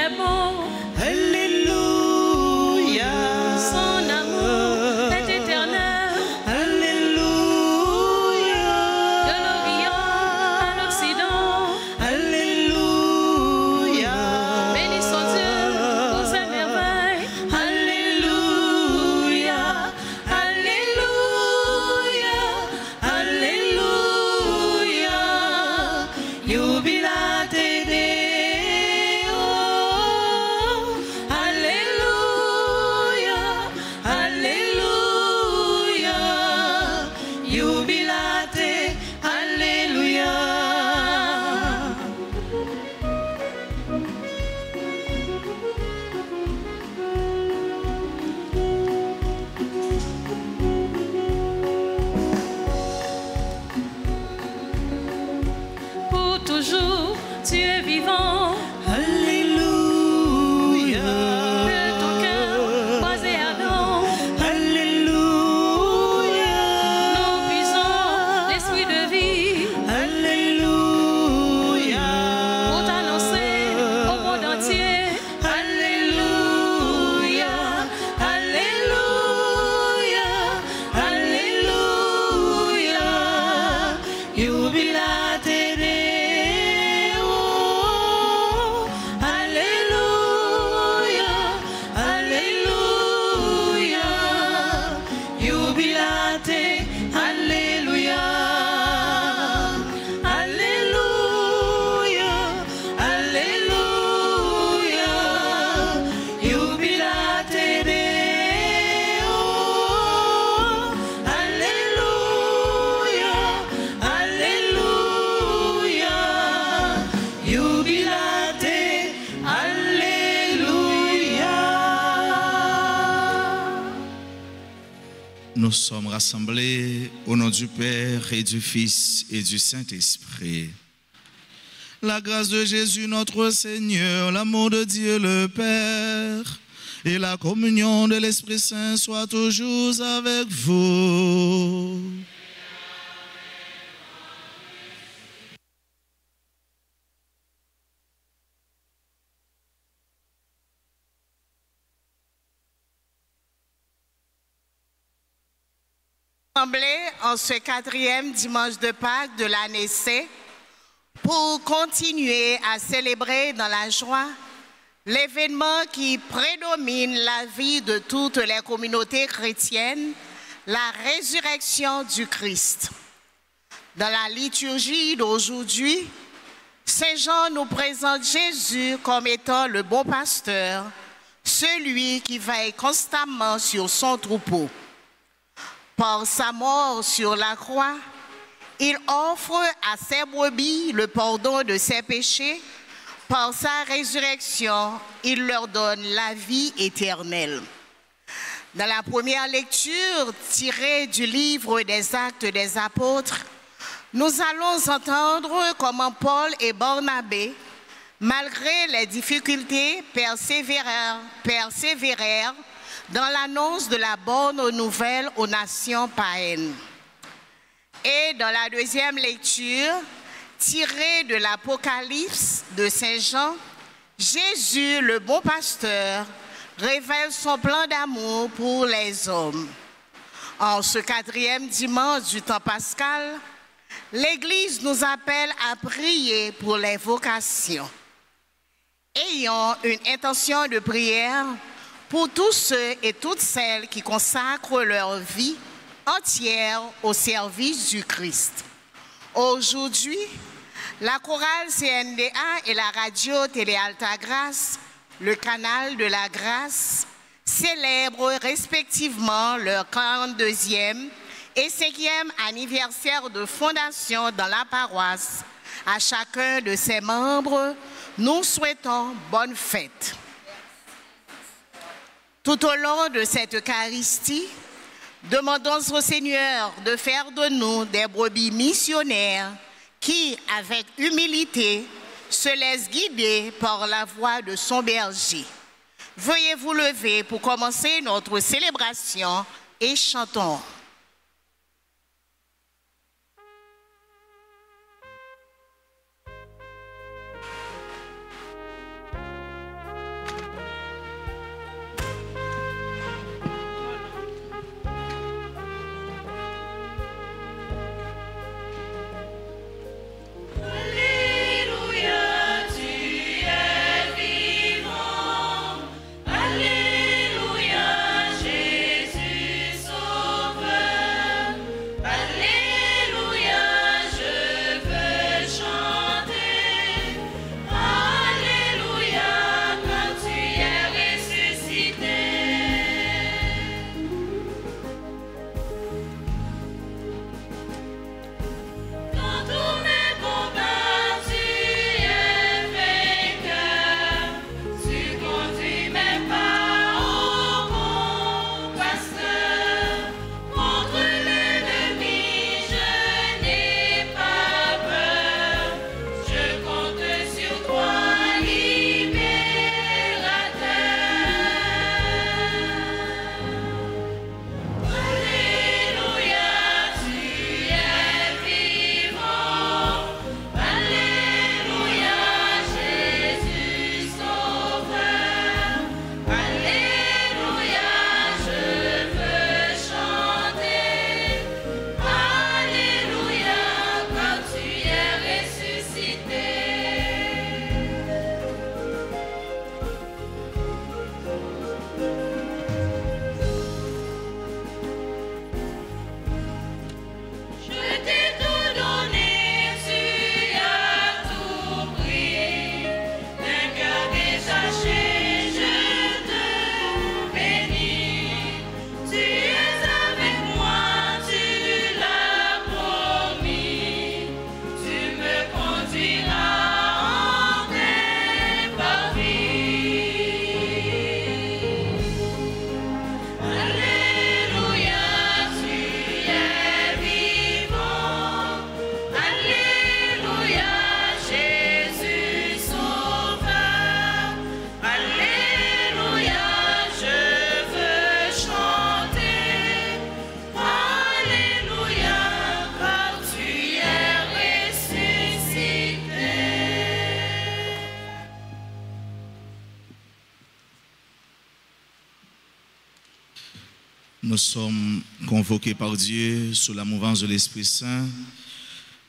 est bon. Alléluia. Son amour est éternel. Alléluia. De l'Orient à l'Occident. Alléluia. Bénissons Dieu pour ses merveilles. Alléluia. Alléluia. Alléluia. Jubilate Deo. Alléluia. Alléluia. Jubilate. Alléluia. Pour toujours, tu es vivant. Alléluia. Que ton cœur croisé ardent. Alléluia. Nous puisons l'esprit de vie Alléluia. pour t'annoncer au monde entier. Alléluia. Alléluia. Alléluia. Jubilate Deo. Alléluia. Alléluia. Jubilate. Alléluia. Alléluia. Alléluia. Jubilate Deo. Alléluia. Alléluia. Jubilate. Alléluia. Nous sommes rassemblés au nom du Père et du Fils et du Saint-Esprit. La grâce de Jésus notre Seigneur, l'amour de Dieu le Père et la communion de l'Esprit Saint soient toujours avec vous. Assemblée en ce 4e dimanche de Pâques de l'année C pour continuer à célébrer dans la joie l'événement qui prédomine la vie de toutes les communautés chrétiennes, la résurrection du Christ. Dans la liturgie d'aujourd'hui, Saint Jean nous présente Jésus comme étant le bon pasteur, celui qui veille constamment sur son troupeau. Par sa mort sur la croix, il offre à ses brebis le pardon de ses péchés. Par sa résurrection, il leur donne la vie éternelle. Dans la première lecture tirée du livre des Actes des Apôtres, nous allons entendre comment Paul et Barnabé, malgré les difficultés, persévérèrent dans l'annonce de la bonne nouvelle aux nations païennes. Et dans la deuxième lecture, tirée de l'Apocalypse de Saint Jean, Jésus, le bon pasteur, révèle son plan d'amour pour les hommes. En ce 4e dimanche du temps pascal, l'Église nous appelle à prier pour les vocations. Ayons une intention de prière pour tous ceux et toutes celles qui consacrent leur vie entière au service du Christ. Aujourd'hui, la chorale CNDA et la radio Télé Alta Grâce, le canal de la grâce, célèbrent respectivement leur 42e et 5e anniversaire de fondation dans la paroisse. À chacun de ses membres, nous souhaitons bonne fête. Tout au long de cette Eucharistie, demandons au Seigneur de faire de nous des brebis missionnaires qui, avec humilité, se laissent guider par la voix de son berger. Veuillez vous lever pour commencer notre célébration et chantons. nous sommes convoqués par Dieu sous la mouvance de l'Esprit Saint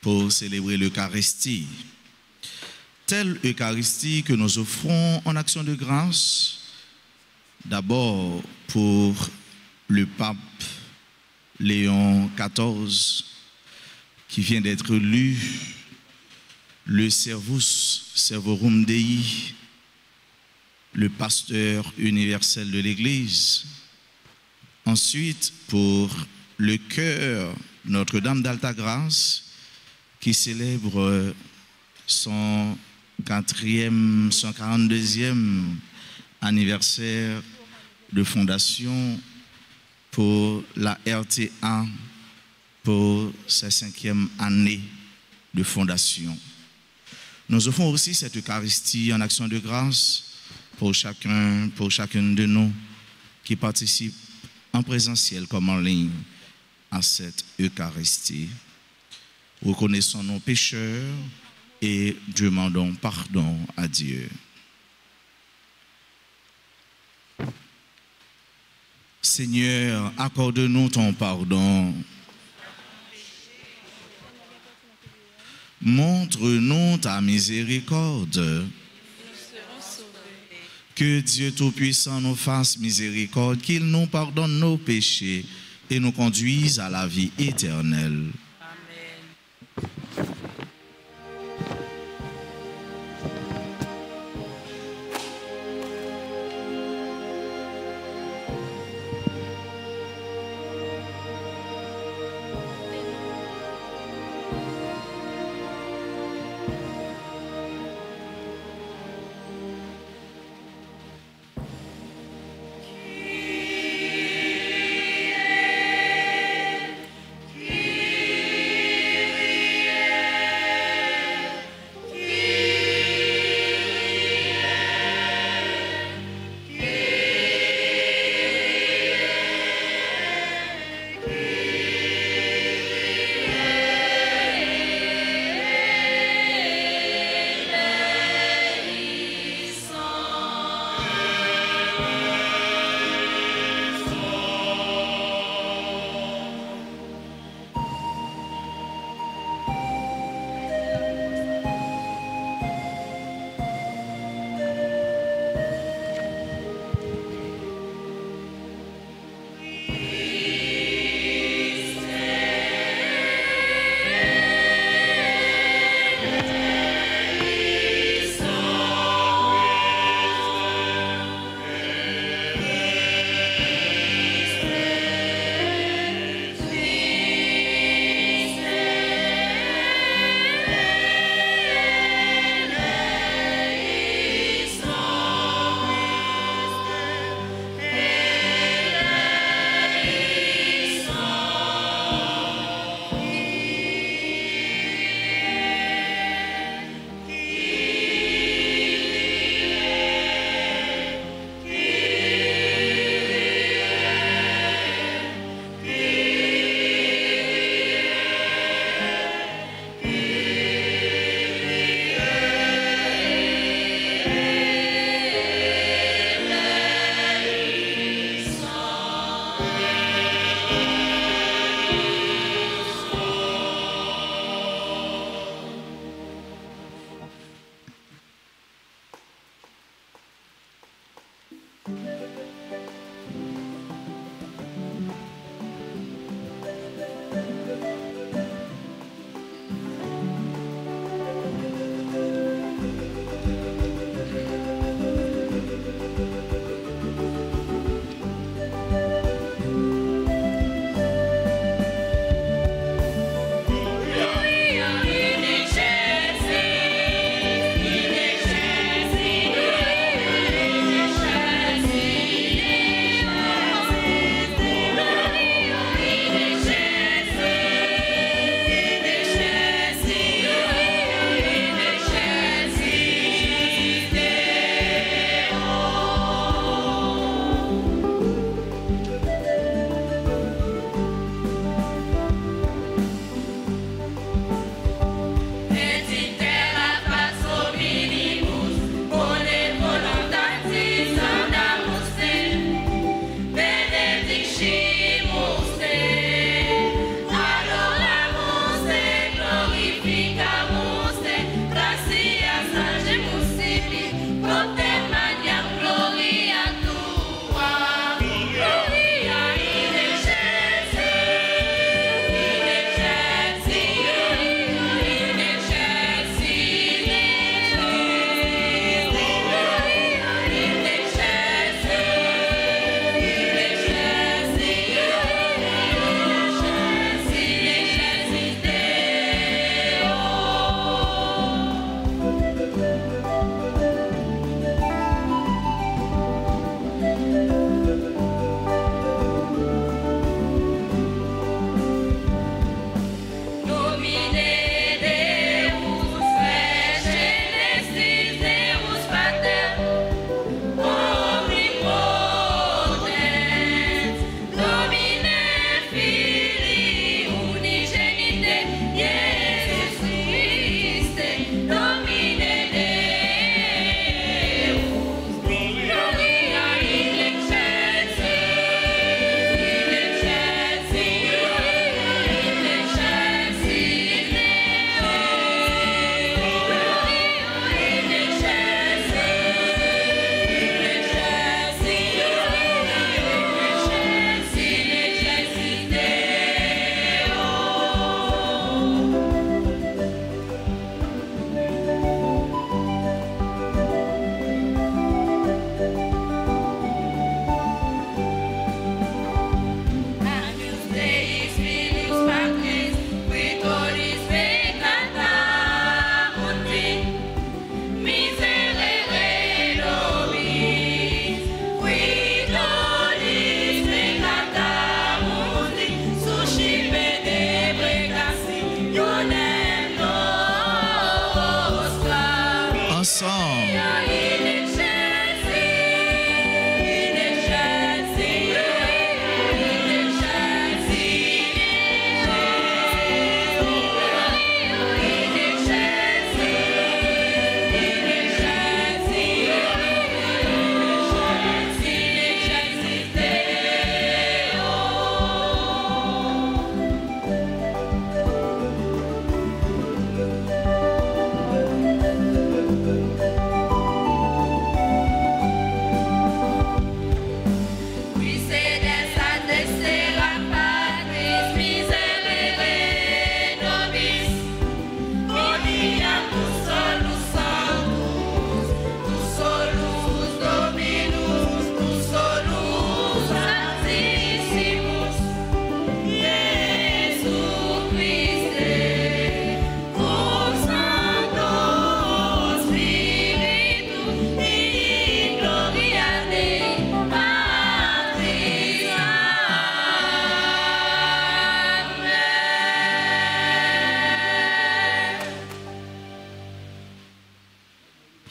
pour célébrer l'Eucharistie. Telle Eucharistie que nous offrons en action de grâce, d'abord pour le pape Léon XIV, qui vient d'être élu le Servus Servorum Dei, le pasteur universel de l'Église. Ensuite, pour le chœur Notre-Dame d'Alta Grâce, qui célèbre son 42e anniversaire de fondation, pour la RTA, pour sa 5e année de fondation. Nous offrons aussi cette Eucharistie en action de grâce pour chacune de nous qui participent en présentiel comme en ligne à cette Eucharistie. Reconnaissons nos pécheurs et demandons pardon à Dieu. Seigneur, accorde-nous ton pardon. Montre-nous ta miséricorde. Que Dieu Tout-Puissant nous fasse miséricorde, qu'il nous pardonne nos péchés et nous conduise à la vie éternelle. Kyrie,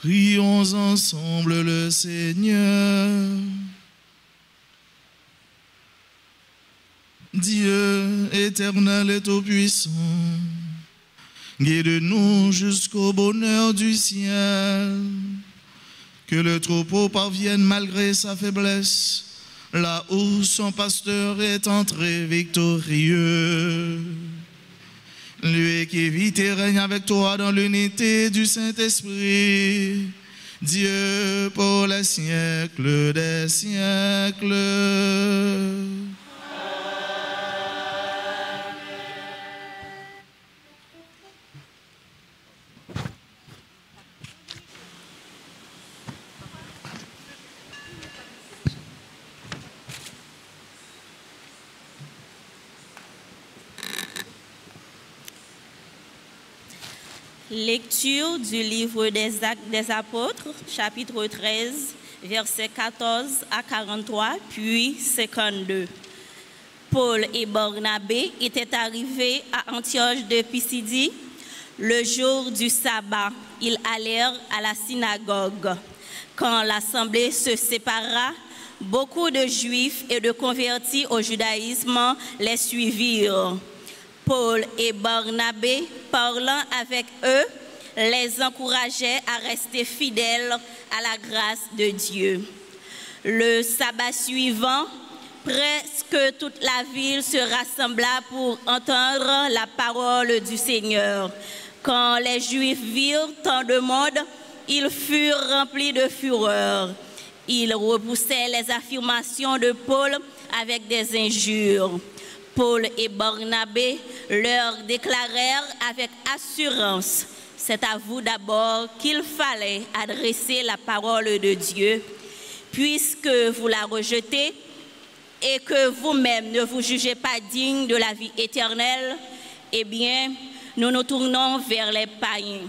Prions ensemble le Seigneur. Dieu éternel et tout-puissant, guide-nous jusqu'au bonheur du ciel. Que le troupeau parvienne malgré sa faiblesse, là où son pasteur est entré victorieux. Lui qui vit et règne avec toi dans l'unité du Saint-Esprit, Dieu pour les siècles des siècles. Lecture du livre des Actes des Apôtres, chapitre 13, versets 14 à 43, puis 52. Paul et Barnabé étaient arrivés à Antioche de Pisidie. Le jour du sabbat, ils allèrent à la synagogue. Quand l'assemblée se sépara, beaucoup de Juifs et de convertis au judaïsme les suivirent. Paul et Barnabé, parlant avec eux, les encourageaient à rester fidèles à la grâce de Dieu. Le sabbat suivant, presque toute la ville se rassembla pour entendre la parole du Seigneur. Quand les Juifs virent tant de monde, ils furent remplis de fureur. Ils repoussaient les affirmations de Paul avec des injures. Paul et Barnabé leur déclarèrent avec assurance: c'est à vous d'abord qu'il fallait adresser la parole de Dieu, puisque vous la rejetez et que vous-même ne vous jugez pas digne de la vie éternelle. Eh bien, nous nous tournons vers les païens.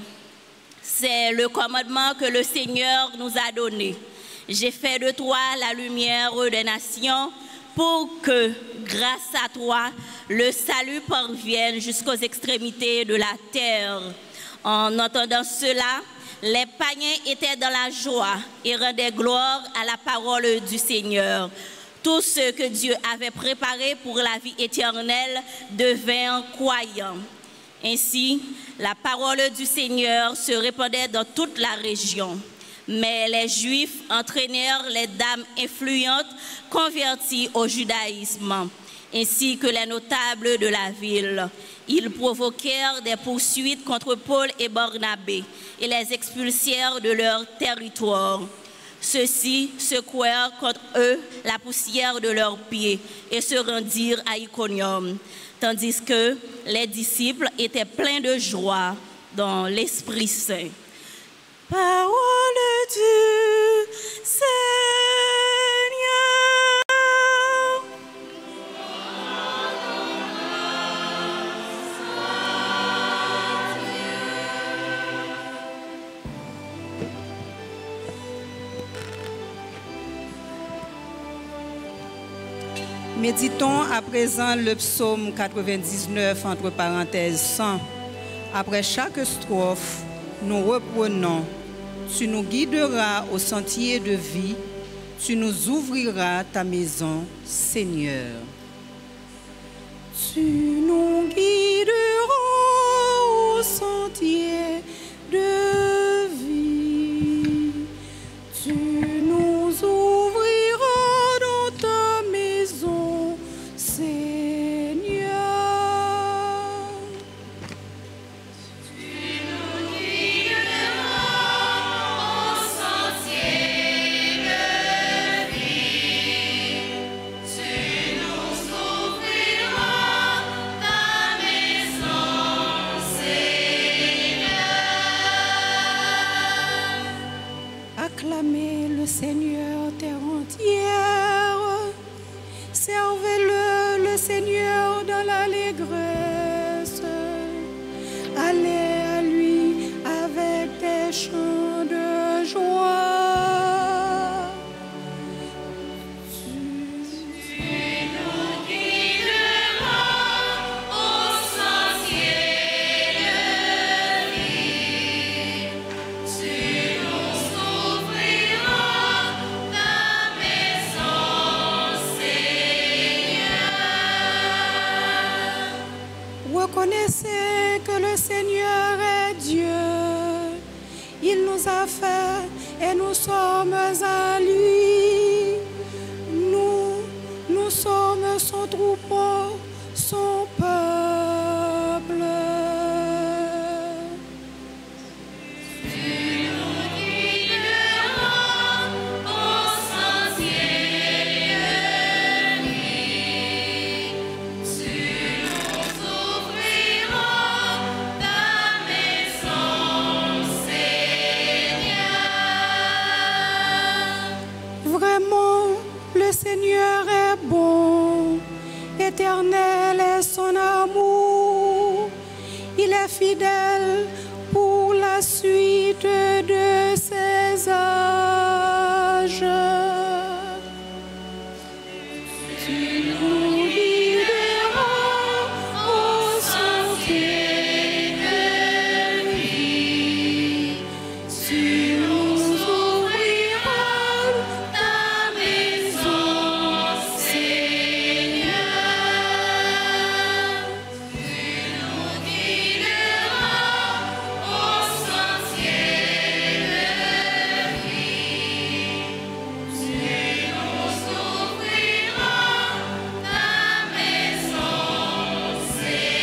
C'est le commandement que le Seigneur nous a donné. J'ai fait de toi la lumière des nations, pour que, grâce à toi, le salut parvienne jusqu'aux extrémités de la terre. En entendant cela, les païens étaient dans la joie et rendaient gloire à la parole du Seigneur. Tous ceux que Dieu avait préparés pour la vie éternelle devinrent croyants. Ainsi, la parole du Seigneur se répandait dans toute la région. Mais les Juifs entraînèrent les dames influentes converties au judaïsme, ainsi que les notables de la ville. Ils provoquèrent des poursuites contre Paul et Barnabé et les expulsèrent de leur territoire. Ceux-ci secouèrent contre eux la poussière de leurs pieds et se rendirent à Iconium, tandis que les disciples étaient pleins de joie dans l'Esprit Saint. Parole du Seigneur. Méditons à présent le psaume 99 entre parenthèses 100. Après chaque strophe, nous reprenons: Tu nous guideras au sentier de vie. Tu nous ouvriras ta maison, Seigneur. Tu nous guideras au sentier de vie. Tu nous ouvriras dans ta maison, Seigneur. Acclamez le Seigneur terre entière, servez-le Seigneur dans l'allégresse, allez à lui avec des chants de joie. Reconnaissez que le Seigneur est Dieu. Il nous a fait et nous sommes à lui. Nous sommes son troupeau, son peuple. Vraiment, le Seigneur est bon, éternel est son amour. Il est fidèle pour la suite de ses âges. Tu nous guideras au sentier de vie. Tu nous ouvriras ta maison, Seigneur. Tu nous guideras au sentier de vie. Tu nous ouvriras ta maison, Seigneur.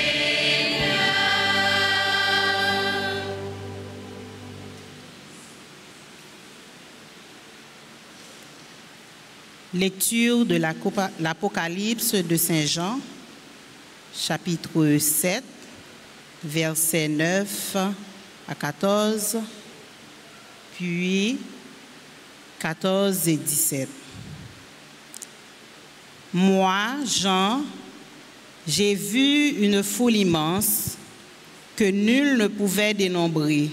Lecture de l'Apocalypse de Saint Jean, chapitre 7, versets 9 à 14, puis 14 et 17. Moi, Jean, j'ai vu une foule immense que nul ne pouvait dénombrer,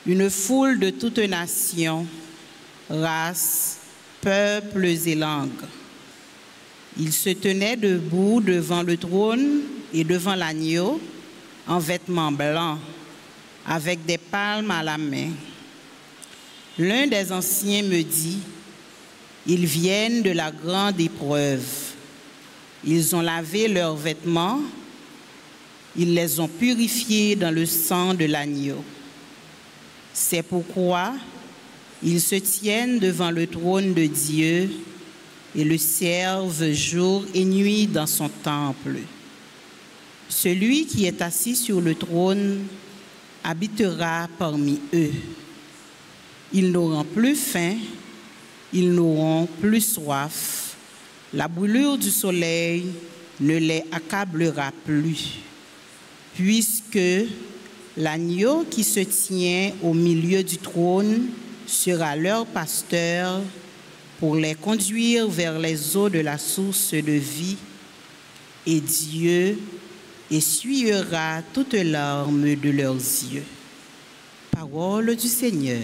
une foule de toutes nations, races, peuples et langues. Ils se tenaient debout devant le trône et devant l'agneau, en vêtements blancs, avec des palmes à la main. L'un des anciens me dit, ils viennent de la grande épreuve. Ils ont lavé leurs vêtements, ils les ont purifiés dans le sang de l'agneau. C'est pourquoi ils se tiennent devant le trône de Dieu et le servent jour et nuit dans son temple. Celui qui est assis sur le trône habitera parmi eux. Ils n'auront plus faim, ils n'auront plus soif. La brûlure du soleil ne les accablera plus, puisque l'agneau qui se tient au milieu du trône sera leur pasteur pour les conduire vers les eaux de la source de vie, et Dieu essuiera toutes larmes de leurs yeux. Parole du Seigneur.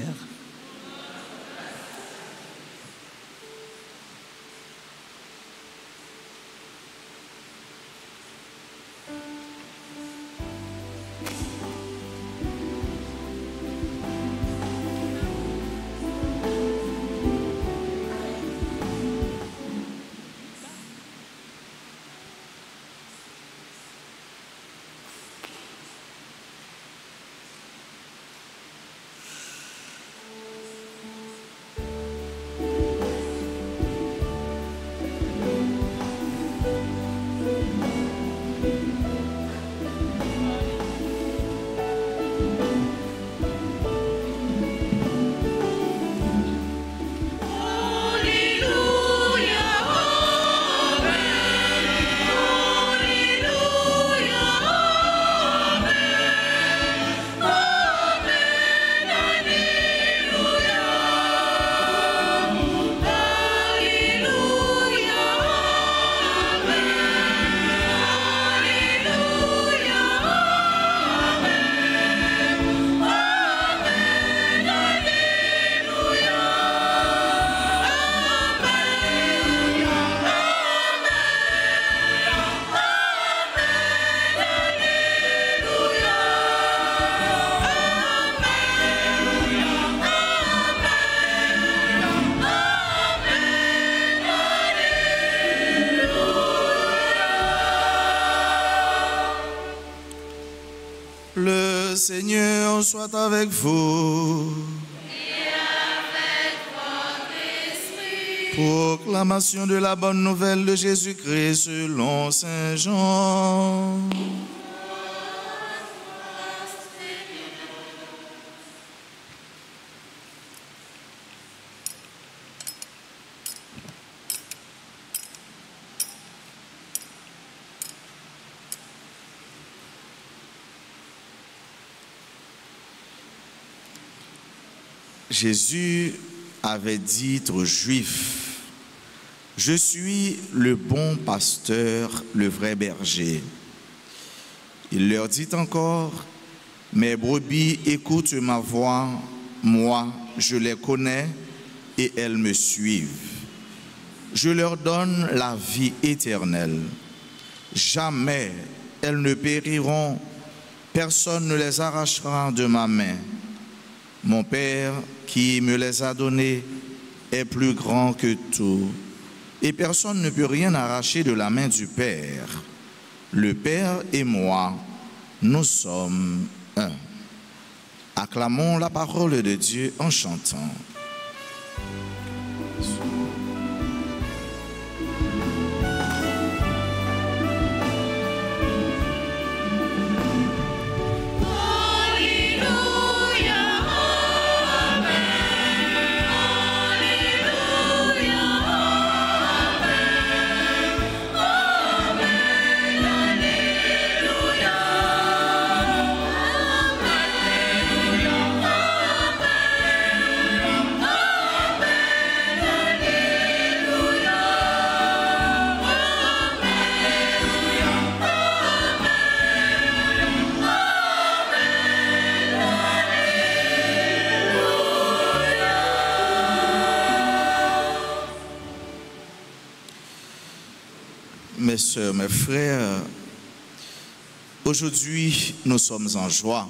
Seigneur soit avec vous. Et avec votre esprit. Proclamation de la bonne nouvelle de Jésus-Christ selon Saint Jean. Jésus avait dit aux Juifs, « Je suis le bon pasteur, le vrai berger. » Il leur dit encore, « Mes brebis écoutent ma voix, moi je les connais et elles me suivent. Je leur donne la vie éternelle. Jamais elles ne périront, personne ne les arrachera de ma main. Mon Père qui me les a donnés est plus grand que tout, et personne ne peut rien arracher de la main du Père. Le Père et moi, nous sommes un. » Acclamons la parole de Dieu en chantant. Mes sœurs, mes frères, aujourd'hui, nous sommes en joie.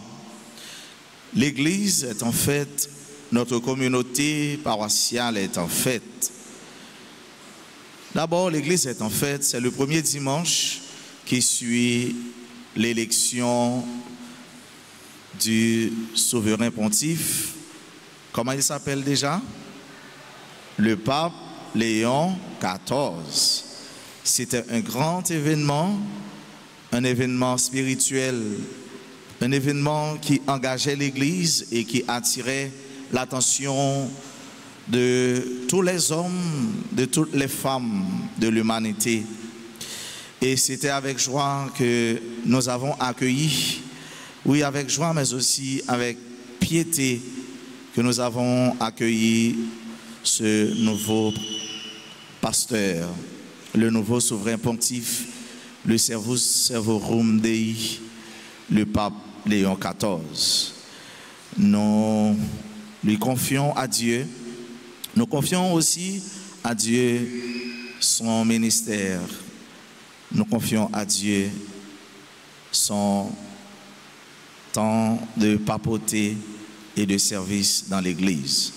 L'Église est en fête, notre communauté paroissiale est en fête. D'abord, l'Église est en fête, c'est le premier dimanche qui suit l'élection du souverain pontife. Comment il s'appelle déjà? Le pape Léon XIV. C'était un grand événement, un événement spirituel, un événement qui engageait l'Église et qui attirait l'attention de tous les hommes, de toutes les femmes de l'humanité. Et c'était avec joie que nous avons accueilli, oui, avec joie, mais aussi avec piété, que nous avons accueilli ce nouveau pasteur, le nouveau souverain pontife, le Servus Servorum Dei, le pape Léon XIV. Nous lui confions à Dieu, nous confions aussi à Dieu son ministère, nous confions à Dieu son temps de papauté et de service dans l'Église.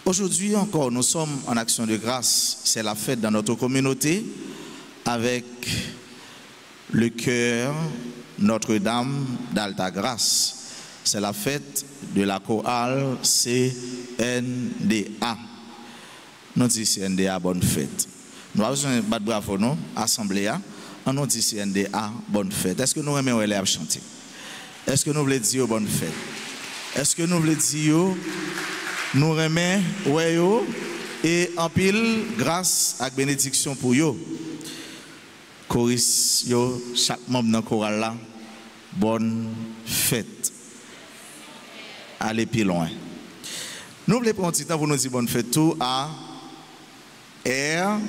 Aujourd'hui encore, nous sommes en action de grâce. C'est la fête dans notre communauté avec le chœur Notre-Dame d'Alta-Grace. C'est la fête de la chorale CNDA. Nous disons CNDA, bonne fête. Nous avons besoin de battre bravo, non? Assemblée, on nous dit CNDA, bonne fête. Est-ce que nous aimons les chanter? Est-ce que nous voulons dire bonne fête? Est-ce que nous voulons dire nous remet ouais yo et en pile grâce à bénédiction pour yo. Choris yo chaque membre dans chorale là bonne fête. Allez plus loin. Nous voulons prendre un petit temps pour nous dire bonne fête tout à RTA.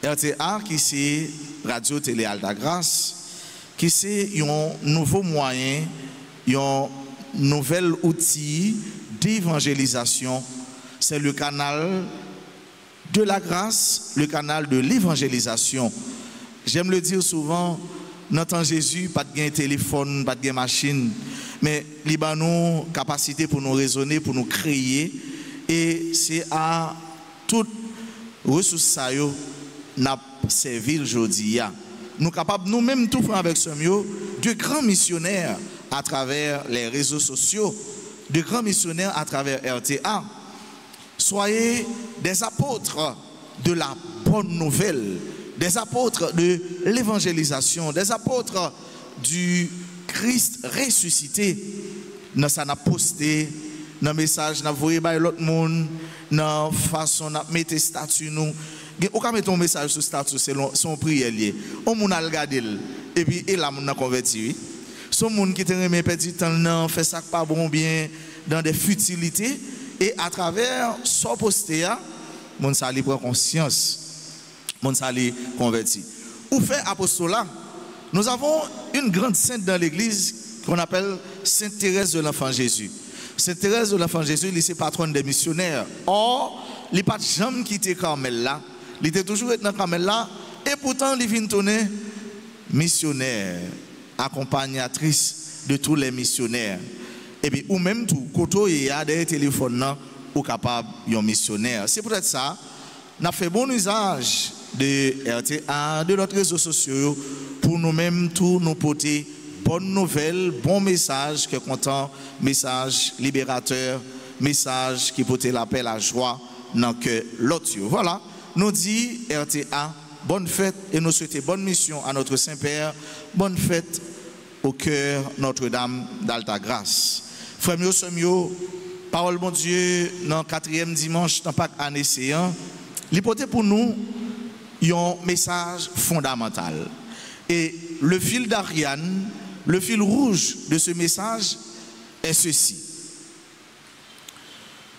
RTA qui c'est Radio Télé Alta Grace, qui c'est un nouveau moyen, un nouvel outil d'évangélisation. C'est le canal de la grâce, le canal de l'évangélisation. J'aime le dire souvent, notre Jésus, pas de téléphone, pas de machine, mais il a nos capacités pour nous raisonner, pour nous créer. Et c'est à toute ressource ça n'a servi aujourd'hui. Nous sommes capables nous-mêmes tout faire avec ce mieux de grands missionnaires à travers les réseaux sociaux, de grands missionnaires à travers RTA. Soyez des apôtres de la bonne nouvelle, des apôtres de l'évangélisation, des apôtres du Christ ressuscité. Dans ça, n'a posté, dans le message, n'a envoyé par l'autre monde, dans la façon, n'a mettre statut nous. Ou quand mettre un message sur statut, c'est son prière lié. On moun a regardé et puis il a moun converti. Son monde qui te remet petit temps, fait ça pas bon bien dans des futilités et à travers son posté, mon sali prend conscience, mon sali converti. Ou fait apostolat. Nous avons une grande sainte dans l'église qu'on appelle Sainte Thérèse de l'Enfant Jésus. Sainte Thérèse de l'Enfant Jésus, elle est patronne des missionnaires. Or, il n'y a pas de jamais quitté Carmel là. Il était toujours dans Carmel là. Et pourtant, il vient tourner missionnaire, accompagnatrice de tous les missionnaires. Et puis, ou même tout, quand il y a des téléphones, ou capable d'un missionnaire. C'est peut-être ça. On a fait bon usage de RTA, de notre réseaux sociaux, pour nous-mêmes tout nous porter bonne nouvelle, bon message que content, message libérateur, message qui porte la paix, la joie dans que l'autre. Voilà, nous dit RTA, bonne fête et nous souhaitons bonne mission à notre Saint-Père, bonne fête au cœur Notre-Dame d'Alta Grâce. Frère mio, sœur mio, parole mon Dieu, dans le 4e dimanche, dans Pâques année séant, l'hypothèse pour nous, un message fondamental. Et le fil d'Ariane, le fil rouge de ce message est ceci.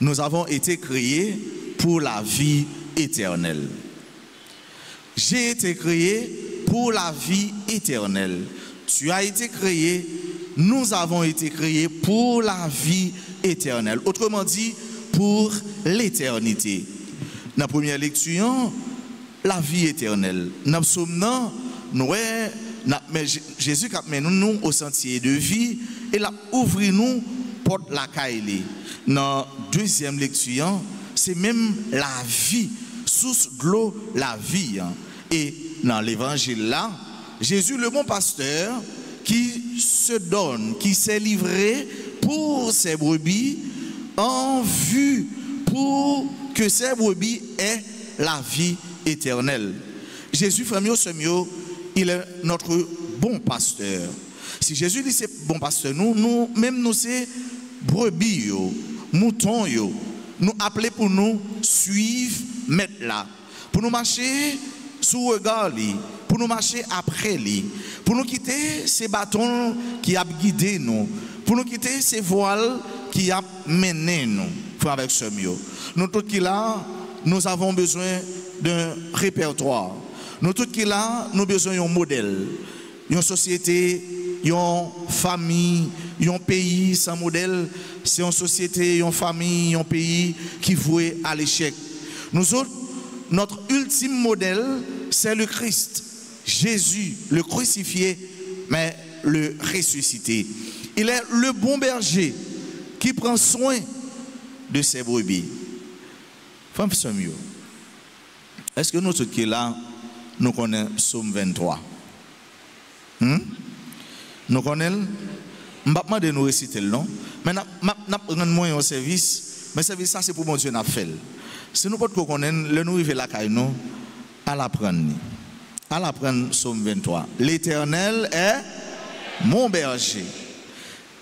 Nous avons été créés pour la vie éternelle. J'ai été créé pour la vie éternelle. Tu as été créé, nous avons été créés pour la vie éternelle. Autrement dit, pour l'éternité. Dans la première lecture, la vie éternelle. Dans le psaume, Jésus a mené nous au sentier de vie et l'a ouvert nous porte la caille. Dans la deuxième lecture, c'est même la vie, source de l'eau, la vie. Et dans l'évangile là, Jésus, le bon pasteur, qui se donne, qui s'est livré pour ses brebis, en vue pour que ces brebis aient la vie éternelle. Jésus, frère mio, sœur mio, il est notre bon pasteur. Si Jésus dit c'est bon pasteur, nous c'est brebis, moutons, nous appelons pour nous suivre, mettre là, pour nous marcher sous regard, pour nous marcher après lui, pour nous quitter ces bâtons qui ont guidé nous, pour nous quitter ces voiles qui ont mené nous, frère avec ce mieux. Nous tous qui là, nous avons besoin d'un répertoire. Nous tous qui là, nous avons besoin d'un modèle, une société, une famille, un pays sans modèle. C'est une société, une famille, un pays qui voué à l'échec. Nous autres, notre ultime modèle, c'est le Christ, Jésus, le crucifié, mais le ressuscité. Il est le bon berger qui prend soin de ses brebis. Femme mieux. Est-ce que nous tous qui là, nous connaissons Psaume 23? Nous connaissons? Je ne vais pas nous réciter le nom, mais nous rendons un service, mais le service ça c'est pour mon Dieu n'a fait. Si nous ne pouvons pas connaître, le nous arriver la caille nous à l'apprendre. À l'apprendre Psaume 23. L'Éternel est mon berger.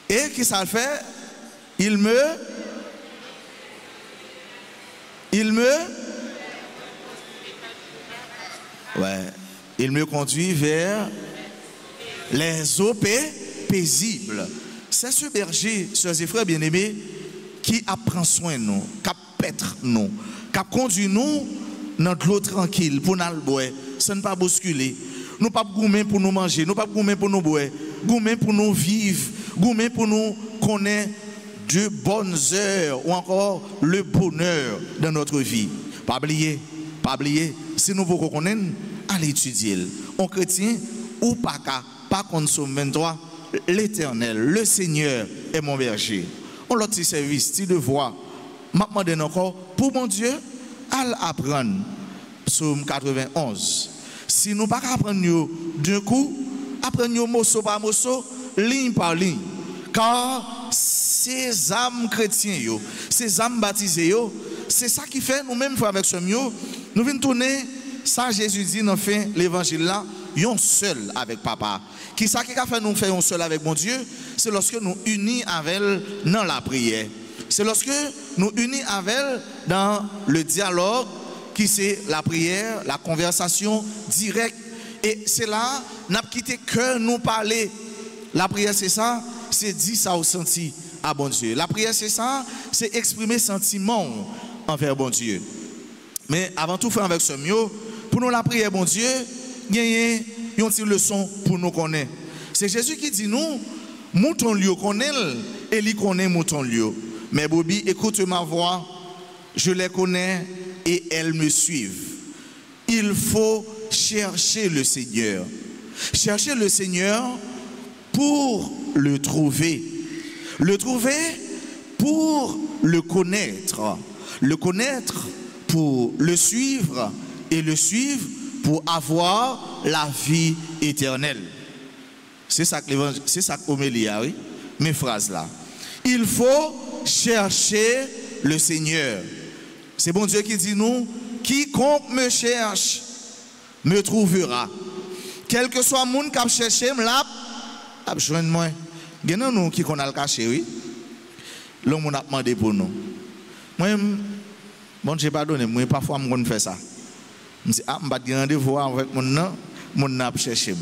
Et qui ça fait? Il me conduit vers les eaux paisibles. C'est ce berger, sœurs et frères bien-aimés, qui apprend soin de nous, qui pètre nous, qui conduit nous dans de l'eau tranquille pour nous boire, sans ne pas bousculer. Nous pas gourmets pour nous manger, nous pas gourmets pour nous boire, gourmets pour nous vivre, gourmets pour nous connaître de bonnes heures ou encore le bonheur dans notre vie. Pas oublier, si nous voulons connaître, allez étudier. On chrétien ou pas contre Psaume 23, l'Éternel, le Seigneur est mon berger. On l'a petit service, petit devoir. Maintenant encore, pour mon Dieu, à apprendre Psaume 91. Si nous ne pas apprendre d'un coup, apprenons morceau par morceau, ligne par ligne. Car ces âmes chrétiens, ces âmes baptisées, c'est ça qui fait nous-mêmes, frères avec ce mieux, nous venons tourner, ça Jésus dit dans fin l'évangile là, yon seul avec papa. Qui ça qui a fait nous faire un seul avec mon Dieu? C'est lorsque nous unis avec elle dans la prière. C'est lorsque nous unis avec elle dans le dialogue, qui c'est la prière, la conversation directe. Et c'est là, n'a quitté que nous parler. La prière c'est ça, c'est dire ça au senti à bon Dieu. La prière c'est ça, c'est exprimer sentiment envers bon Dieu. Mais avant tout, faire avec ce mieux, pour nous la prière, bon Dieu, gagner une leçon pour nous connaître. C'est Jésus qui dit nous, mouton lieu connaît et lui connaît mouton lieu. Mais Bobby, écoute ma voix, je les connais et elles me suivent. Il faut chercher le Seigneur. Chercher le Seigneur pour le trouver. Le trouver pour le connaître. Le connaître pour le suivre et le suivre pour avoir la vie éternelle. C'est ça que l'évangile, c'est ça qu'Omélie a, oui, mes phrases là. Il faut chercher le Seigneur. C'est bon Dieu qui dit nous, quiconque me cherche me trouvera. Quel que soit le monde qui a cherché, là, joindre moi. Il y a nous qui qu'on a le caché, oui. L'homme a demandé pour nous. Moi, bon Dieu pardonne, moi parfois je fais ça. Je dis ah, je vais rendez-vous avec mon n'a cherché.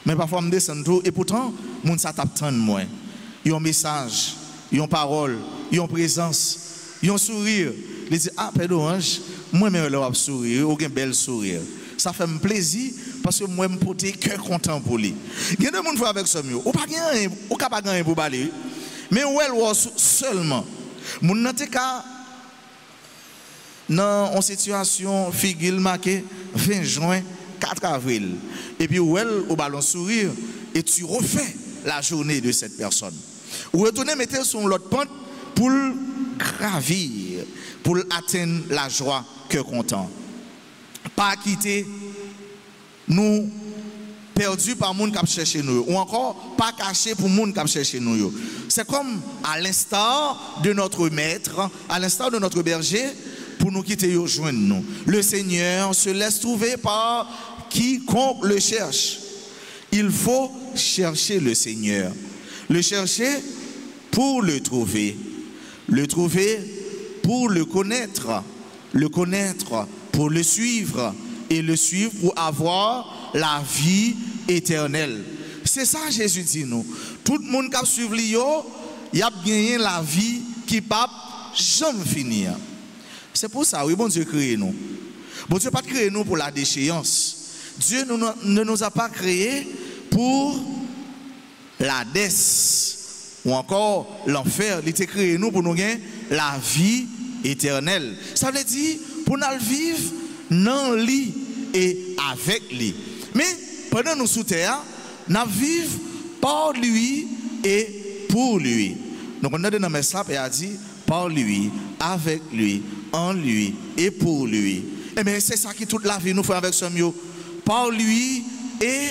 Mais parfois je descends tout et pourtant mon ça t'attend moi. Il y a un message, il y a une parole, il y a une présence, il y a un sourire. Il dit ah pardon ange, moi même leur sourire, aucun bel sourire. Ça fait me plaisir parce que moi me porter cœur content pour lui. Il y a des gens avec ce mieux. Ou pas gagner, ou pas gagner pour baler. Mais où elle was seulement mon n'était qu'à dans une situation figure marquée 20 juin 4 avril et puis où elle au ballon sourire et tu refais la journée de cette personne. Ou retourner mettre sur l'autre pente pour gravir, pour atteindre la joie cœur content. Pas quitter nous perdus par monde qui cherche nous ou encore pas caché pour monde qui cherche nous. C'est comme à l'instar de notre maître, à l'instar de notre berger pour nous quitter et rejoindre nous. Le Seigneur se laisse trouver par quiconque le cherche. Il faut chercher le Seigneur. Le chercher pour le trouver pour le connaître pour le suivre et le suivre pour avoir la vie éternelle. C'est ça Jésus dit nous. Tout le monde qui a suivi il a gagné la vie qui ne peut jamais finir. C'est pour ça, oui, bon Dieu crée nous. Bon Dieu n'a pas créé nous pour la déchéance. Dieu ne nous a pas créés pour la dette ou encore l'enfer. Il a créé nous pour nous gagner la vie éternelle. Ça veut dire pour nous vivre dans lui et avec lui. Mais pendant nous sous terre, nous vivons par lui et pour lui. Donc on a donné un message et a dit par lui, avec lui, en lui et pour lui. Et bien c'est ça qui toute la vie nous fait avec ce mieux. Par lui et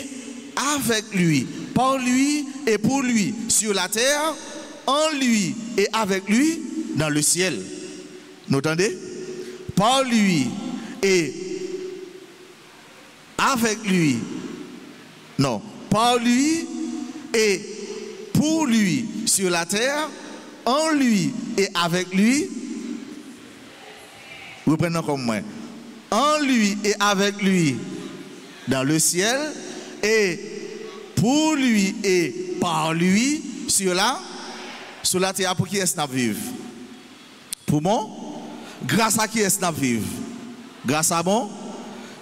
avec lui. Par lui et pour lui. Sur la terre, en lui et avec lui dans le ciel. Vous entendez? Par lui et avec lui. Non. Par lui et pour lui sur la terre, en lui et avec lui. Vous prenez comme moi. En lui et avec lui dans le ciel et pour lui et par lui sur la terre. Pour qui est-ce qu'on vive? Pour moi, grâce à qui est-ce qu'on vive? Grâce à moi,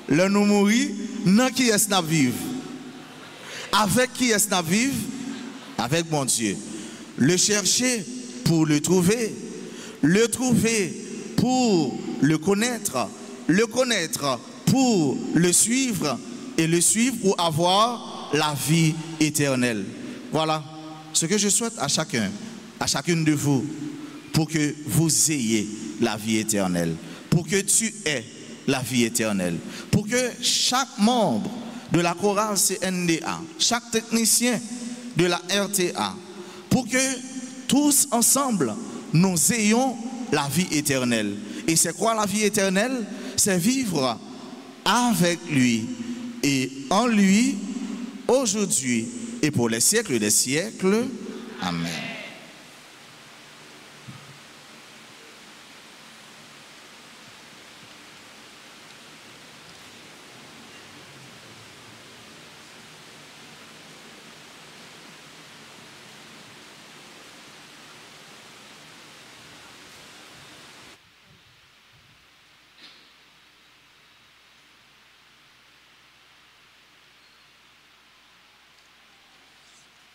le nous mourir, non qui est-ce qu'on vive? Avec qui est-ce qu'on vive? Avec mon Dieu. Le chercher pour le trouver pour le connaître pour le suivre et le suivre pour avoir la vie éternelle. Voilà ce que je souhaite à chacun, à chacune de vous, pour que vous ayez la vie éternelle, pour que tu aies la vie éternelle, pour que chaque membre de la chorale CNDA, chaque technicien de la RTA, pour que tous ensemble, nous ayons la vie éternelle. Et c'est quoi la vie éternelle? C'est vivre avec lui et en lui, aujourd'hui et pour les siècles des siècles. Amen.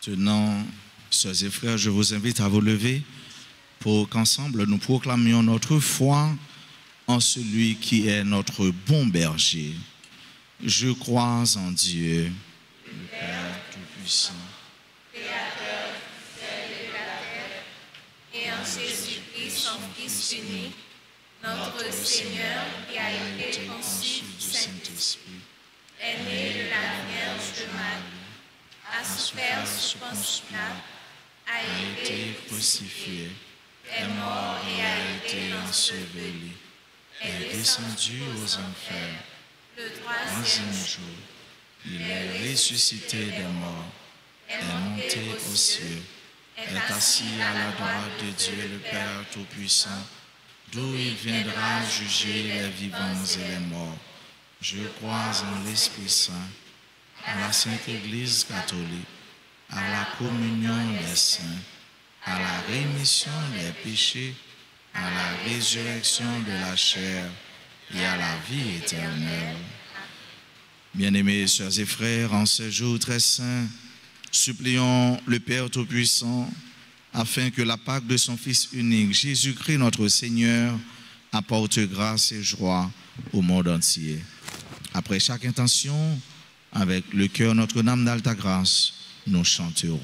Maintenant, sœurs et frères, je vous invite à vous lever pour qu'ensemble nous proclamions notre foi en celui qui est notre bon berger. Je crois en Dieu, le Père Tout-Puissant, Créateur du ciel et de la terre, et en Jésus-Christ, son Fils unique, notre Seigneur, qui a été conçu du Saint-Esprit, est né de la Vierge de Marie, a souffert sous Ponce Pilate, a été crucifié, est mort et a été enseveli, est descendu aux enfers. Le troisième jour, il est ressuscité des morts, est monté aux cieux, est assis à la droite de Dieu le Père Tout-Puissant, d'où il viendra juger les vivants et les morts. Je crois en l'Esprit Saint, à la Sainte Église catholique, à la communion des saints, à la rémission des péchés, à la résurrection de la chair et à la vie éternelle. Bien-aimés sœurs et frères, en ce jour très saint, supplions le Père Tout-Puissant afin que la Pâque de son Fils unique, Jésus-Christ notre Seigneur, apporte grâce et joie au monde entier. Après chaque intention, avec le cœur Notre-Dame d'Alta Grâce, nous chanterons.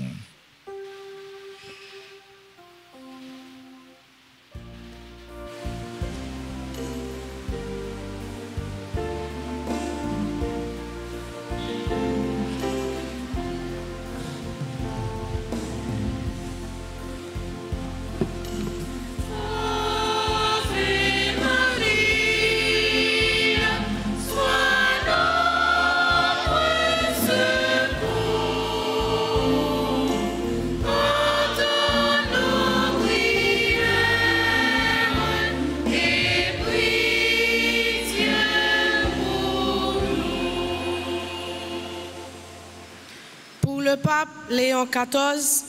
Le pape Léon XIV,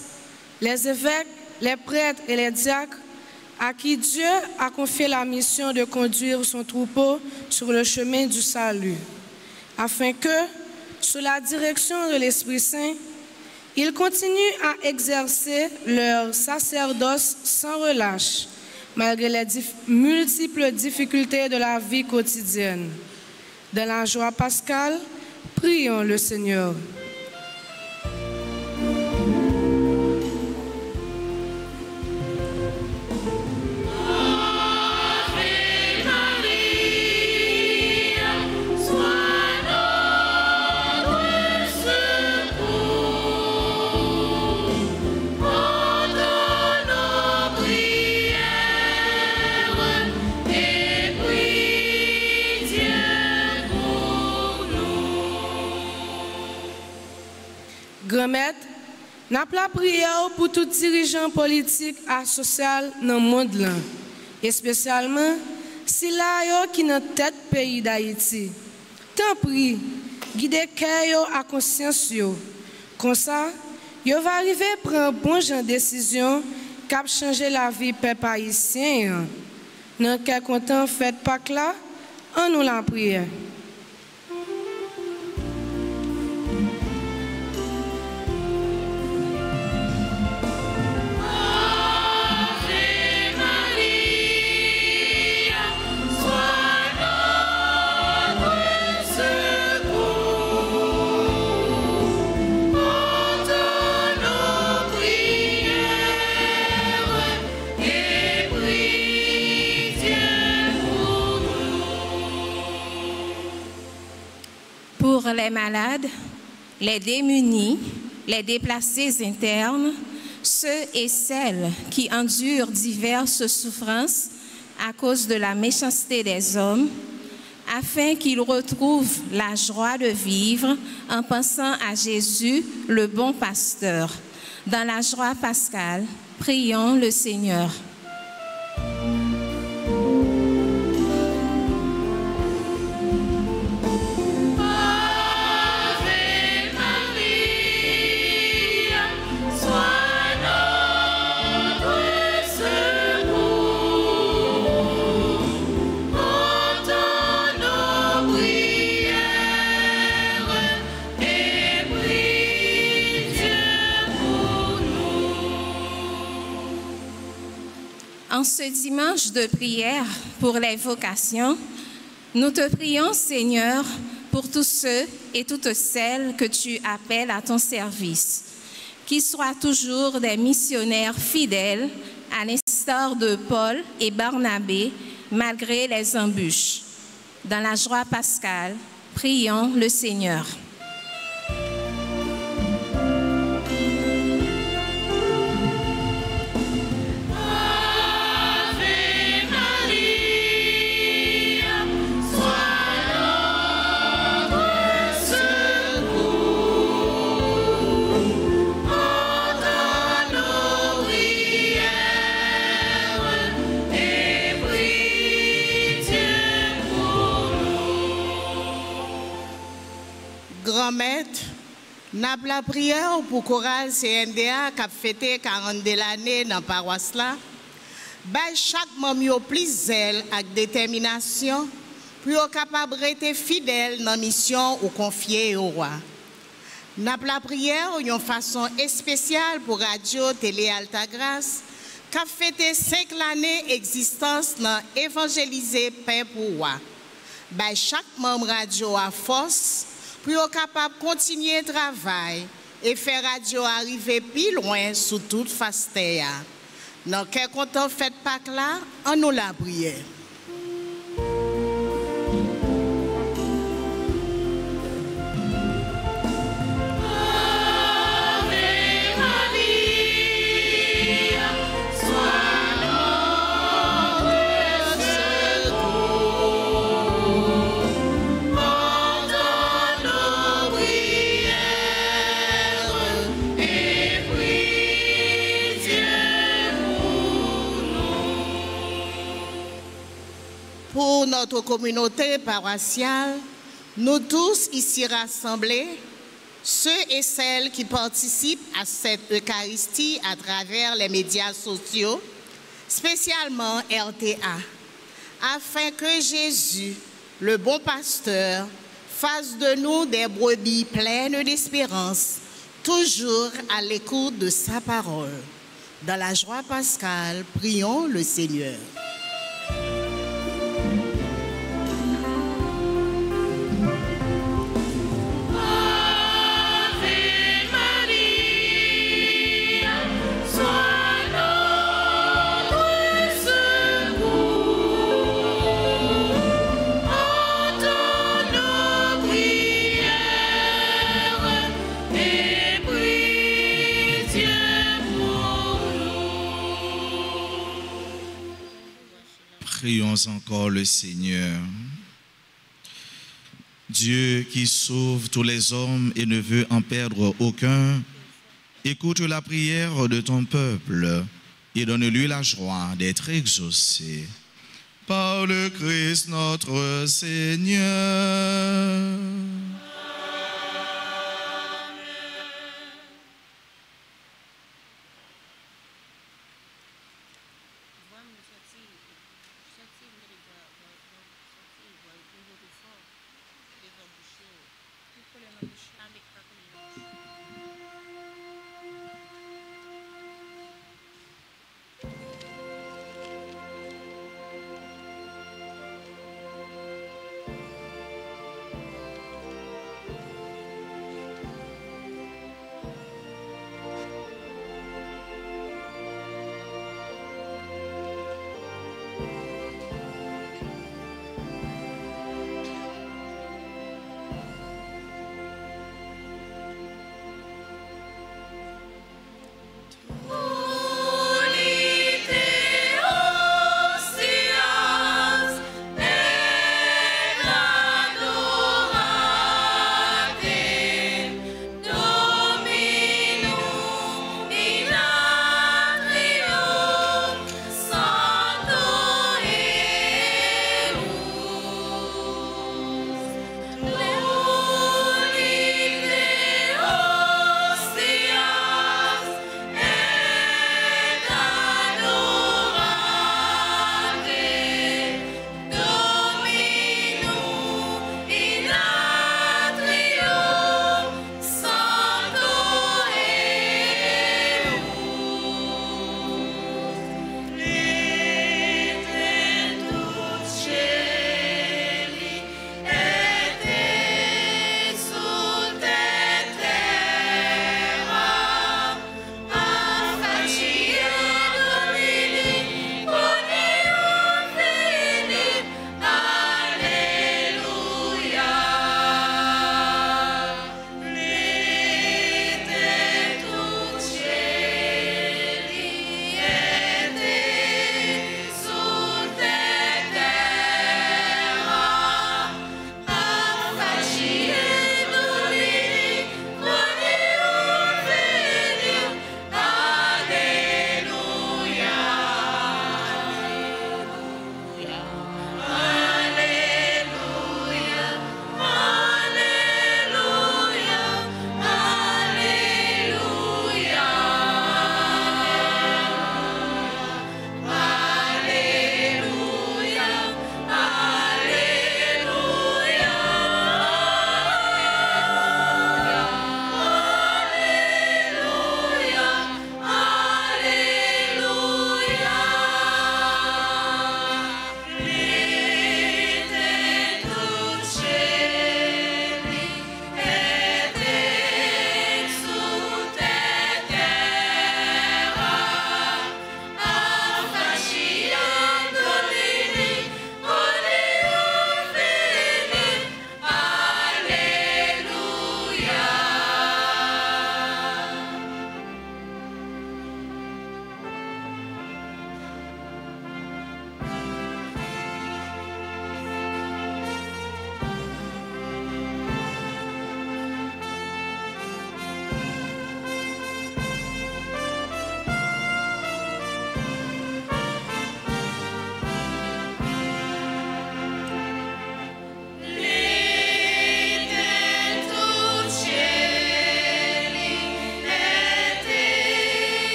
les évêques, les prêtres et les diacres, à qui Dieu a confié la mission de conduire son troupeau sur le chemin du salut, afin que, sous la direction de l'Esprit Saint, ils continuent à exercer leur sacerdoce sans relâche, malgré les multiples difficultés de la vie quotidienne. Dans la joie pascale, prions le Seigneur. Grand Maître, nous avons la prière pour tous les dirigeants politiques et sociaux dans le monde, et spécialement si là qui dans tête pays d'Haïti. Tant pis, guidez cœur à conscience. Comme ça, vous va arriver à prendre bon genre de décision qui va changer la vie peuple haïtien. Dans quel content faites pas là, on nous la prière. les malades, les démunis, les déplacés internes, ceux et celles qui endurent diverses souffrances à cause de la méchanceté des hommes, afin qu'ils retrouvent la joie de vivre en pensant à Jésus, le bon pasteur. Dans la joie pascale, prions le Seigneur. En ce dimanche de prière pour les vocations, nous te prions, Seigneur, pour tous ceux et toutes celles que tu appelles à ton service, qu'ils soient toujours des missionnaires fidèles, à l'instar de Paul et Barnabé, malgré les embûches. Dans la joie pascale, prions le Seigneur. Grand-maître, n'a la prière pour chorale CNDA qui a fêté 42 l'année dans la paroisse là. Chaque membre plus zèle avec détermination pour être capable d'être fidèle dans la mission ou confiée au roi. N'a la prière une façon spéciale pour Radio Télé Altagrace qui a fêté 5 l'année d'existence dans évangéliser paix pour roi. Chaque membre radio a force pour être capable de continuer le travail et faire radio arriver plus loin sous toute face terre. Dans quel content fait Pâques là, on nous la prière. Pour notre communauté paroissiale, nous tous ici rassemblés, ceux et celles qui participent à cette Eucharistie à travers les médias sociaux, spécialement RTA, afin que Jésus, le bon pasteur, fasse de nous des brebis pleines d'espérance, toujours à l'écoute de sa parole. Dans la joie pascale, prions le Seigneur. Prions encore le Seigneur. Dieu qui sauve tous les hommes et ne veut en perdre aucun, écoute la prière de ton peuple et donne-lui la joie d'être exaucé. Par le Christ notre Seigneur.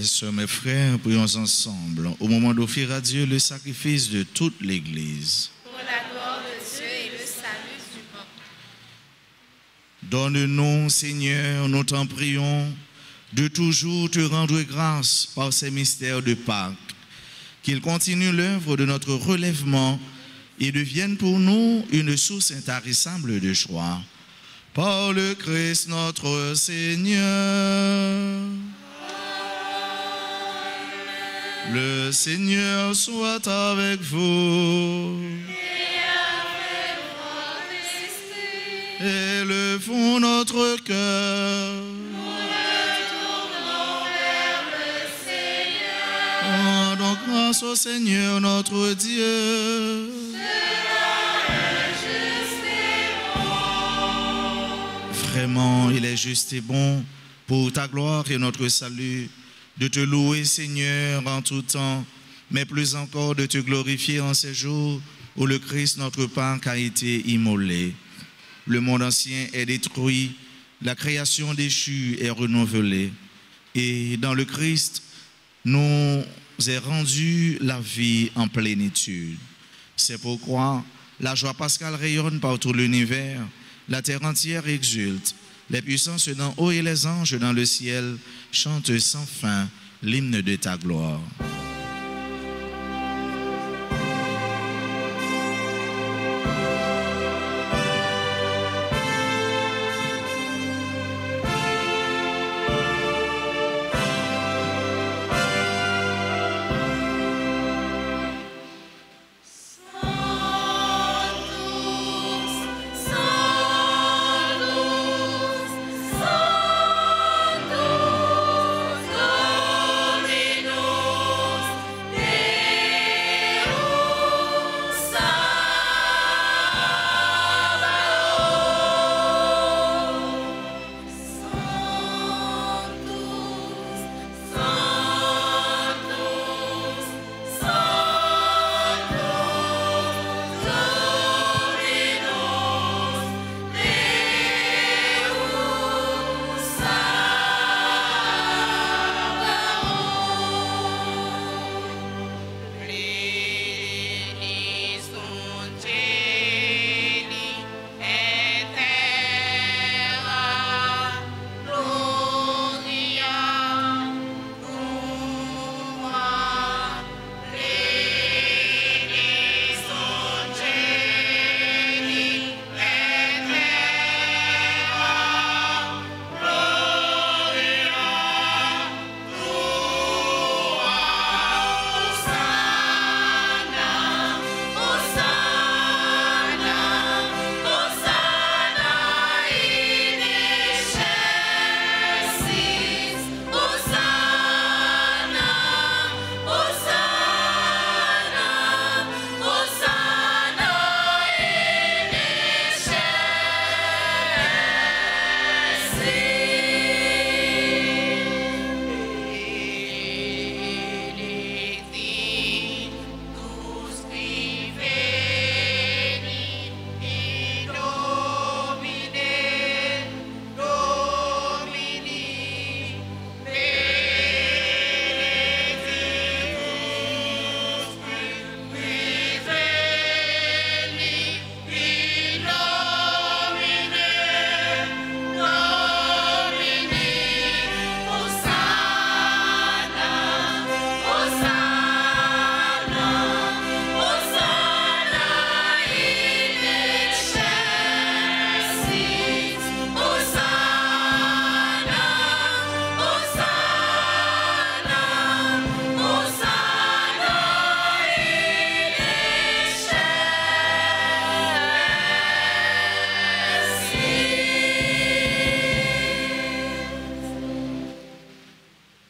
Mes sœurs, mes frères, prions ensemble au moment d'offrir à Dieu le sacrifice de toute l'Église. Pour la gloire de Dieu et le salut du monde. Donne-nous, Seigneur, nous t'en prions, de toujours te rendre grâce par ces mystères de Pâques, qu'ils continuent l'œuvre de notre relèvement et deviennent pour nous une source intarissable de joie. Par le Christ notre Seigneur. Le Seigneur soit avec vous. Élevons notre cœur. Rendons grâce au Seigneur notre Dieu. Vraiment, il est juste et bon pour ta gloire et notre salut de te louer, Seigneur, en tout temps, mais plus encore de te glorifier en ces jours où le Christ, notre Pâque, a été immolé. Le monde ancien est détruit, la création déchue est renouvelée. Et dans le Christ, nous est rendue la vie en plénitude. C'est pourquoi la joie pascale rayonne par tout l'univers. La terre entière exulte, les puissances d'en haut et les anges dans le ciel chantent sans fin l'hymne de ta gloire.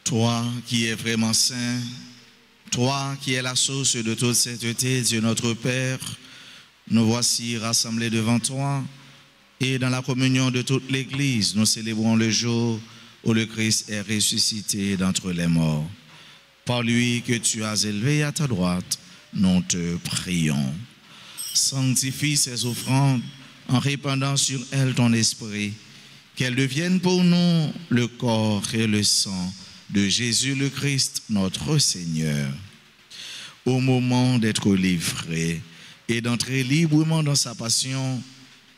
Toi qui es vraiment saint, toi qui es la source de toute sainteté, Dieu notre Père, nous voici rassemblés devant toi et dans la communion de toute l'Église, nous célébrons le jour où le Christ est ressuscité d'entre les morts. Par lui que tu as élevé à ta droite, nous te prions. Sanctifie ces offrandes en répandant sur elles ton esprit, qu'elles deviennent pour nous le corps et le sang de Jésus le Christ, notre Seigneur. Au moment d'être livré et d'entrer librement dans sa passion,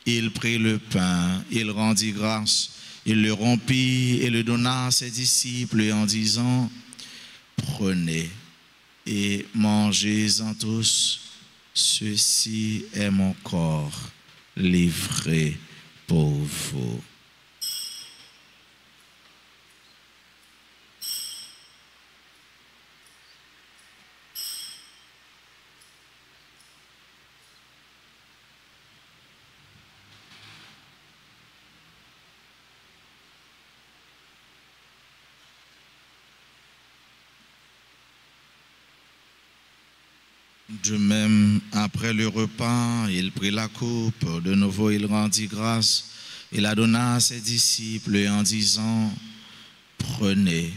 il prit le pain, il rendit grâce, il le rompit et le donna à ses disciples en disant, « Prenez et mangez-en tous, ceci est mon corps livré pour vous. » De même, après le repas, il prit la coupe, de nouveau il rendit grâce, il la donna à ses disciples en disant, « Prenez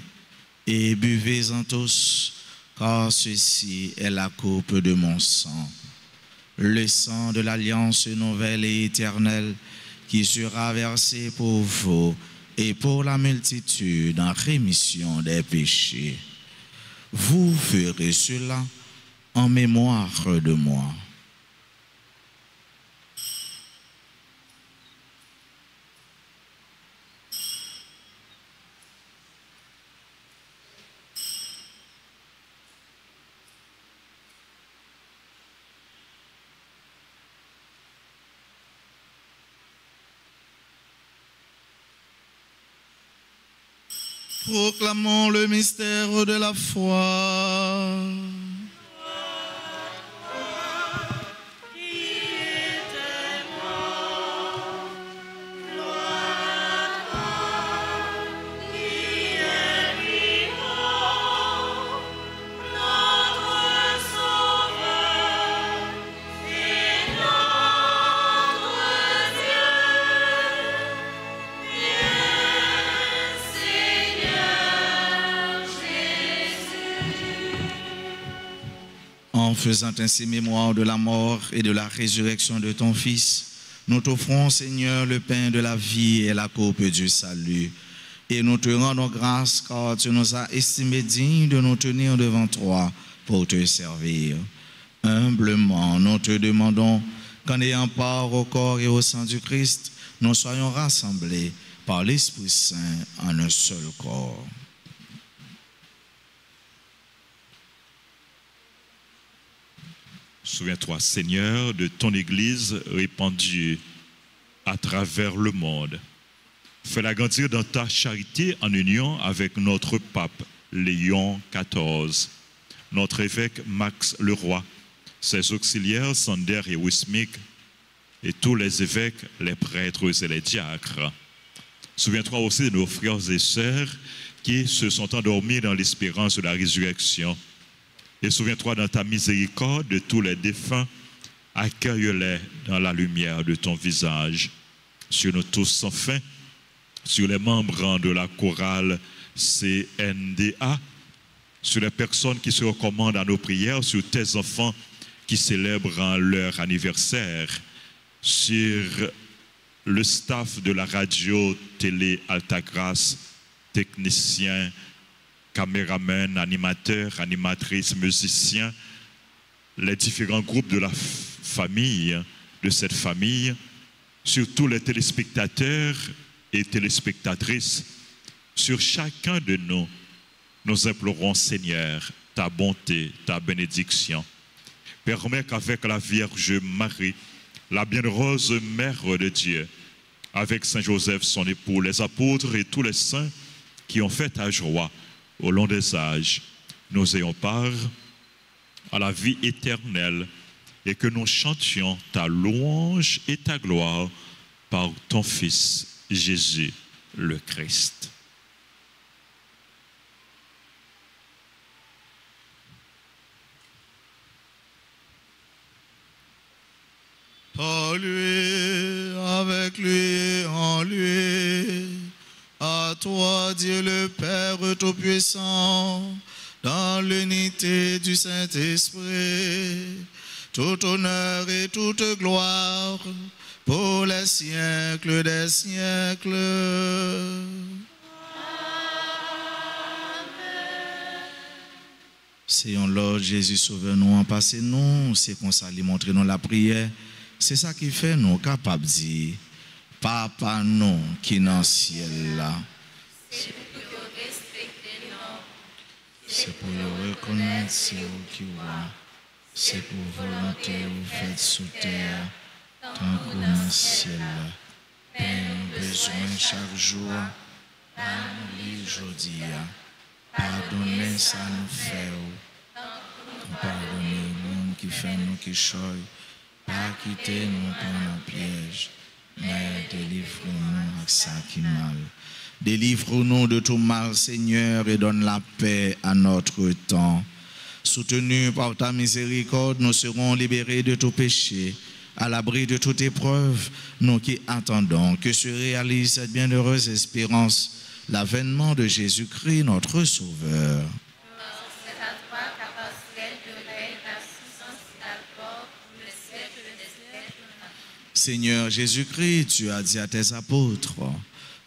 et buvez-en tous, car ceci est la coupe de mon sang, le sang de l'alliance nouvelle et éternelle qui sera versé pour vous et pour la multitude en rémission des péchés. Vous ferez cela en mémoire de moi. » Proclamons le mystère de la foi. En faisant ainsi mémoire de la mort et de la résurrection de ton Fils, nous t'offrons, Seigneur, le pain de la vie et la coupe du salut. Et nous te rendons grâce car tu nous as estimés dignes de nous tenir devant toi pour te servir. Humblement, nous te demandons qu'en ayant part au corps et au sang du Christ, nous soyons rassemblés par l'Esprit Saint en un seul corps. Souviens-toi, Seigneur, de ton Église répandue à travers le monde. Fais-la grandir dans ta charité en union avec notre pape Léon XIV, notre évêque Max Leroy, ses auxiliaires Sander et Wismik, et tous les évêques, les prêtres et les diacres. Souviens-toi aussi de nos frères et sœurs qui se sont endormis dans l'espérance de la résurrection. Et souviens-toi dans ta miséricorde de tous les défunts, accueille-les dans la lumière de ton visage. Sur nous tous sans fin, sur les membres de la chorale CNDA, sur les personnes qui se recommandent à nos prières, sur tes enfants qui célèbrent leur anniversaire, sur le staff de la radio télé Altagrace, techniciens, caméramans, animateurs, animatrices, musiciens, les différents groupes de la famille, de cette famille, sur tous les téléspectateurs et téléspectatrices, sur chacun de nous, nous implorons, Seigneur, ta bonté, ta bénédiction. Permets qu'avec la Vierge Marie, la bienheureuse Mère de Dieu, avec Saint Joseph, son époux, les apôtres et tous les saints qui ont fait ta joie, au long des âges, nous ayons part à la vie éternelle et que nous chantions ta louange et ta gloire par ton Fils Jésus le Christ. Par lui, avec lui, en lui, à toi, Dieu le Père Tout-Puissant, dans l'unité du Saint-Esprit, tout honneur et toute gloire pour les siècles des siècles. Amen. Seigneur Lord Jésus, sauve-nous en passé nous, c'est comme ça, lui montrer nous la prière. C'est ça qui fait nous capables de dire, Papa nous qui est dans le ciel là. C'est pour le reconnaître, c'est vous qui voit. C'est pour volonté vous faites sous terre, tant que dans le ciel. Père, besoin chaque jour, pardonnez aujourd'hui. Pardonnez ça nous fait. Pardonnez nous qui fait nous qui choye. Pas quitter nous dans le piège, mais délivrez-nous avec ça qui mal. Délivre-nous de tout mal, Seigneur, et donne la paix à notre temps. Soutenus par ta miséricorde, nous serons libérés de tout péché, à l'abri de toute épreuve, nous qui attendons que se réalise cette bienheureuse espérance, l'avènement de Jésus-Christ, notre Sauveur. Seigneur Jésus-Christ, tu as dit à tes apôtres,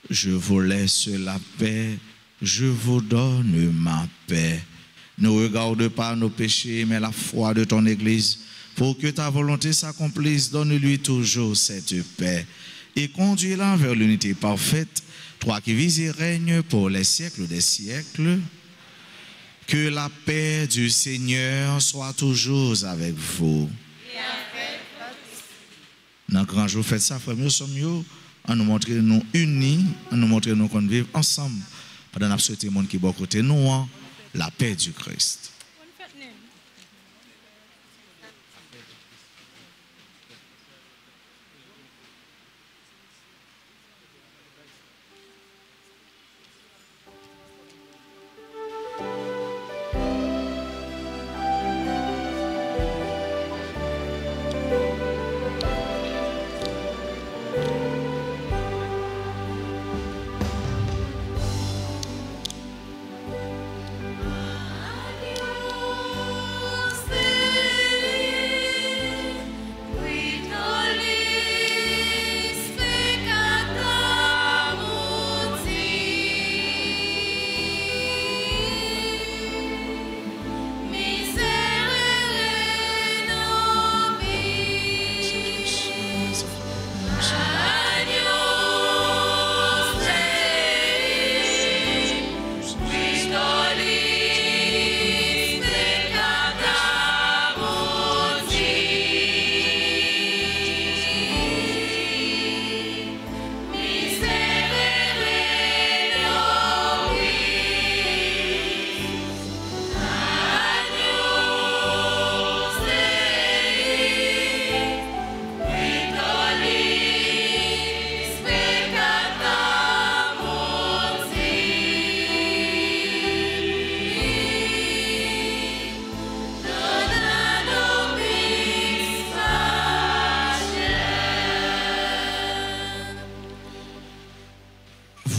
je vous laisse la paix, je vous donne ma paix. Ne regarde pas nos péchés, mais la foi de ton Église. Pour que ta volonté s'accomplisse, donne-lui toujours cette paix et conduis-la vers l'unité parfaite, toi qui vis et règnes pour les siècles des siècles. Que la paix du Seigneur soit toujours avec vous. Dans le grand jour, faites ça, frère, nous sommes à nous montrer nous unis, à nous montrer nous qu'on vit ensemble. Pendant que nous souhaitons le monde qui est à côté de nous, la paix du Christ.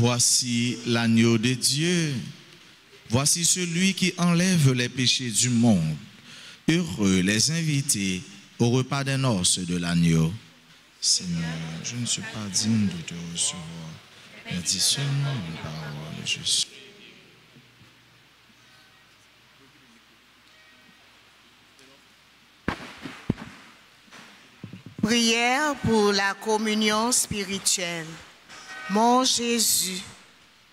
Voici l'agneau de Dieu. Voici celui qui enlève les péchés du monde. Heureux les invités au repas des noces de l'agneau. Seigneur, je ne suis pas digne de te recevoir, mais dis seulement une parole, je suis. Prière pour la communion spirituelle. Mon Jésus,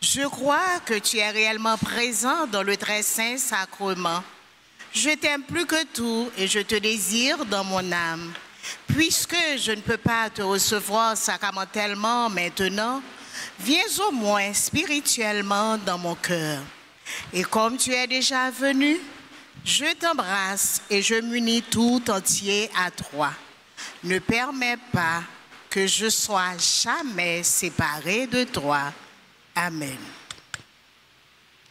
je crois que tu es réellement présent dans le très saint sacrement. Je t'aime plus que tout et je te désire dans mon âme. Puisque je ne peux pas te recevoir sacramentellement maintenant, viens au moins spirituellement dans mon cœur. Et comme tu es déjà venu, je t'embrasse et je m'unis tout entier à toi. Ne permets pas que je sois jamais séparé de toi. Amen.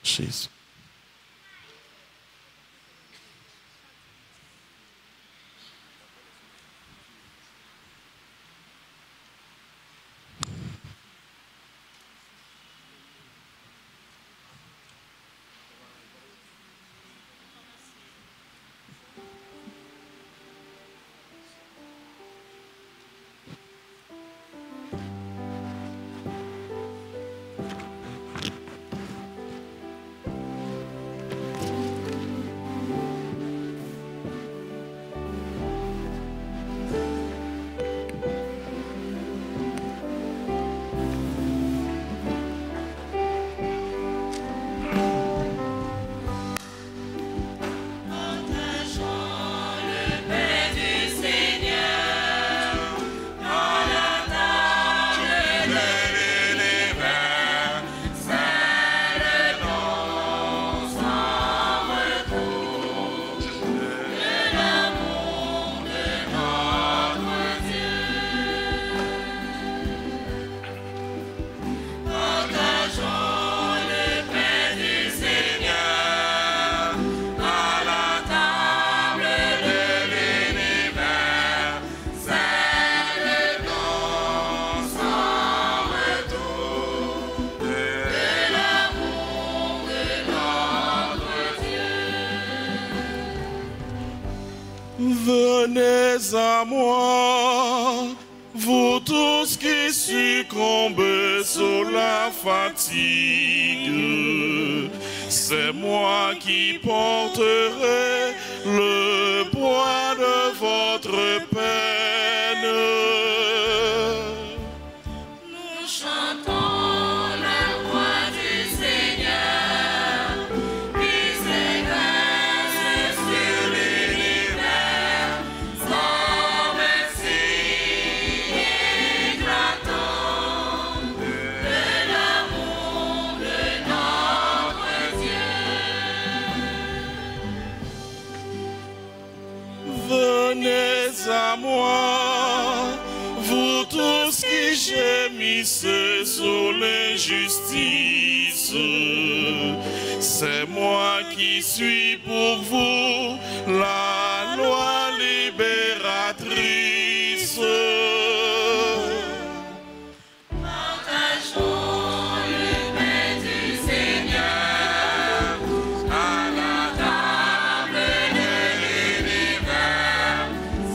Jésus. Venez à moi, vous tous qui succombez sous la fatigue. C'est moi qui porterai le poids de votre peine. Nous chantons la voix du Seigneur, qui s'écrase sur l'univers, son merci éclatant de l'amour de notre Dieu. Venez à moi, vous tous qui gémissez sous l'injustice. C'est moi qui suis pour vous la loi libératrice. Partageons le pain du Seigneur à la table de l'univers.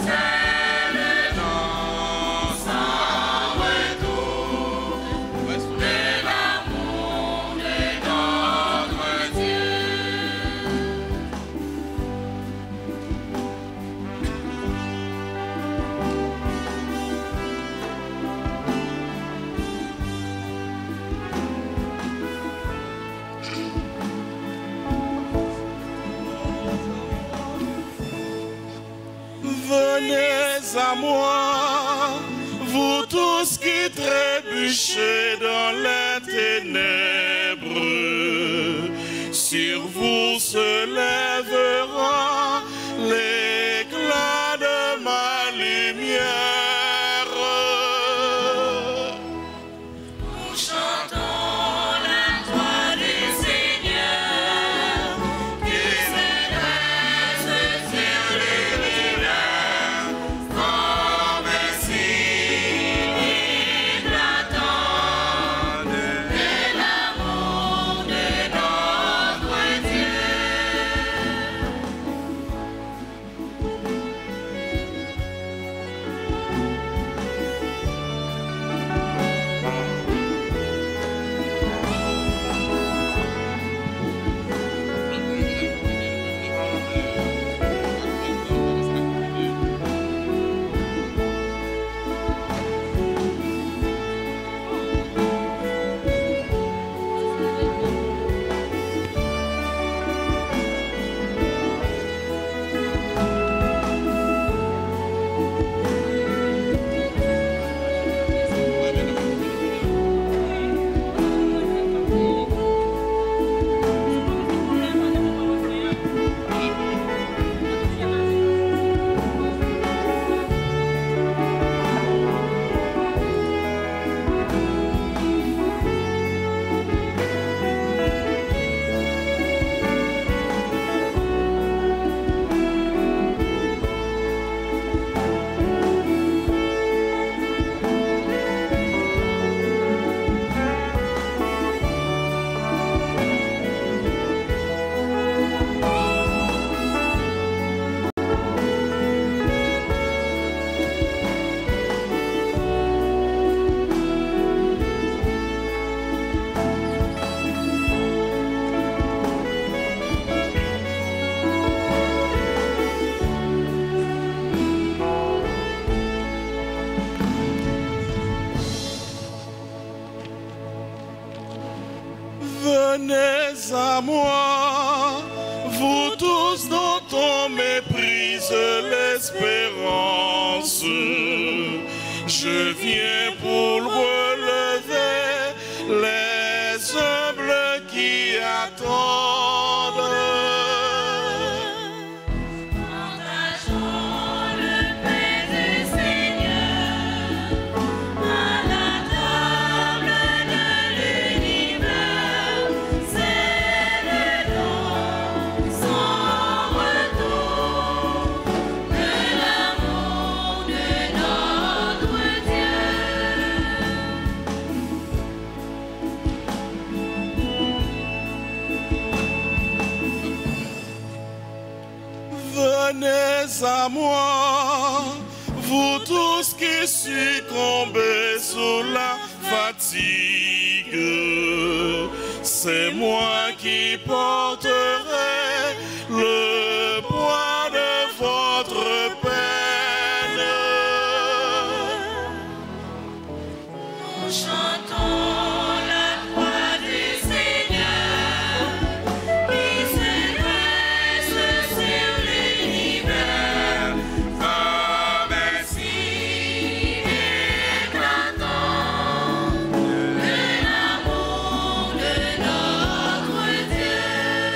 C'est le don sans retour de l'amour de notre Dieu. Venez à moi, vous tous qui trébuchez dans les ténèbres. Sur vous se lèvera l'éclat de ma lumière. Nous chantons la gloire du Seigneur, qui se dresse sur l'univers, son merci éclatant de l'amour de notre Dieu. Venez à moi, vous tous dont on méprise l'espérance. Je viens pour relever les humbles qui attendent. Partageons le pain du Seigneur à la table de l'univers. C'est le don sans retour de l'amour de notre Dieu. Venez à moi, pour tous qui succombent sous la fatigue. C'est moi qui porterai le poids de votre peine. Chantons la croix du Seigneur qui se dresse sur l'univers comme un signe éclatant de l'amour de notre Dieu.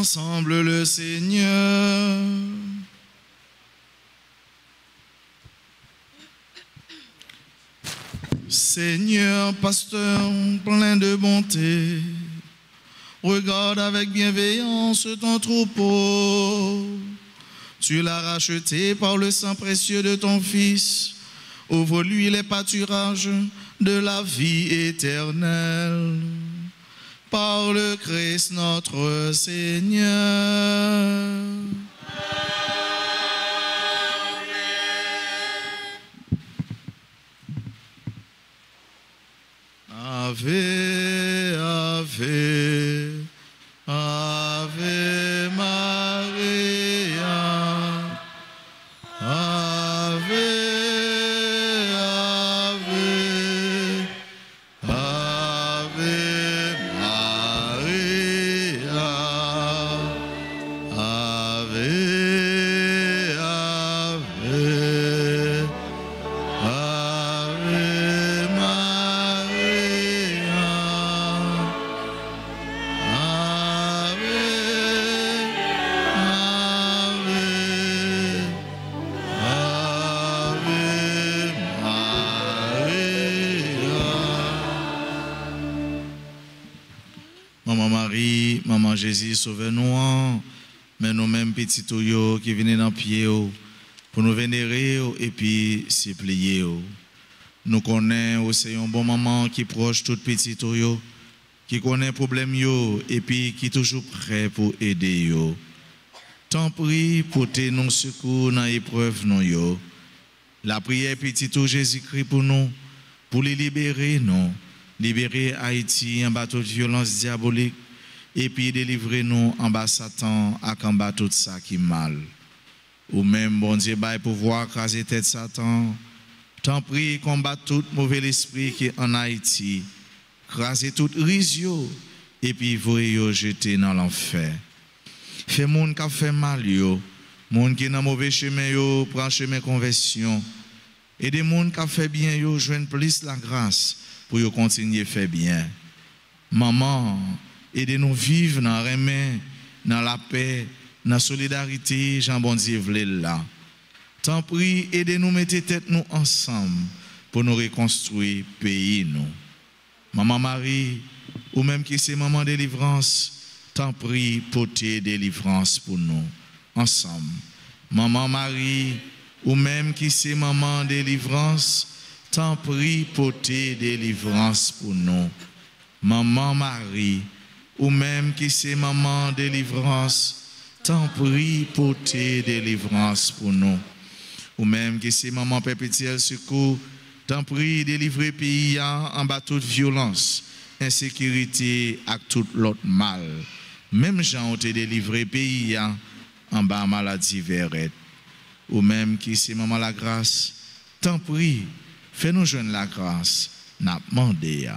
ensemble le Seigneur. Seigneur, pasteur plein de bonté, regarde avec bienveillance ton troupeau. Tu l'as racheté par le sang précieux de ton Fils. Ouvre-lui les pâturages de la vie éternelle. Par le Christ notre Seigneur. Ave, Ave, Ave Maria, Ave, Ave, Ave Maria, Ave, Ave, Ave Maria, Ave, Ave, Ave Maria. Maman Marie, Maman Jésus, sauve-nous, mais nous-mêmes petits tuyaux qui viennent dans le pied pour nous vénérer et puis supplier. Nous connaissons, c'est un bon maman qui proche tout petit tuyau, qui connaît le problème et puis qui est toujours prêt pour aider. Tant prie pour te nous secours dans l'épreuve. La prière petit tout Jésus-Christ pour nous, pour les libérer, nous. Libérer Haïti en bas toute violence diabolique et puis délivrer nous en bas Satan et en bas tout ça qui est mal. Ou même, bon Dieu, pour pouvoir craser tête Satan, tant prie combat tout mauvais esprit qui est en Haïti, craser tout risio et puis voyez jeter dans l'enfer. Fait monde qui fait mal monde qui est dans mauvais chemin prend chemin conversion et des monde qui fait bien joignent plus la grâce pour continuer à faire bien. Maman, aidez-nous vivre dans la main, dans la paix, dans la solidarité, Jean bon Dieu voulait là. Tant prie, aidez-nous mettre tête nous ensemble pour nous reconstruire le pays nous. Maman Marie, ou même qui c'est maman délivrance, tant prie porter délivrance pour nous ensemble. Maman Marie, ou même qui c'est maman délivrance, tant prie porter délivrance pour nous. Maman Marie, ou même qui c'est maman délivrance, tant prie porter délivrance pour nous. Ou même qui c'est maman perpétuelle secours, tant prie délivrer pays en bas toute violence, insécurité et tout l'autre mal. Même gens ont été délivré pays en bas maladie verrette. Ou même qui c'est maman la grâce, tant prie, fais-nous joindre la grâce, n'a demandé.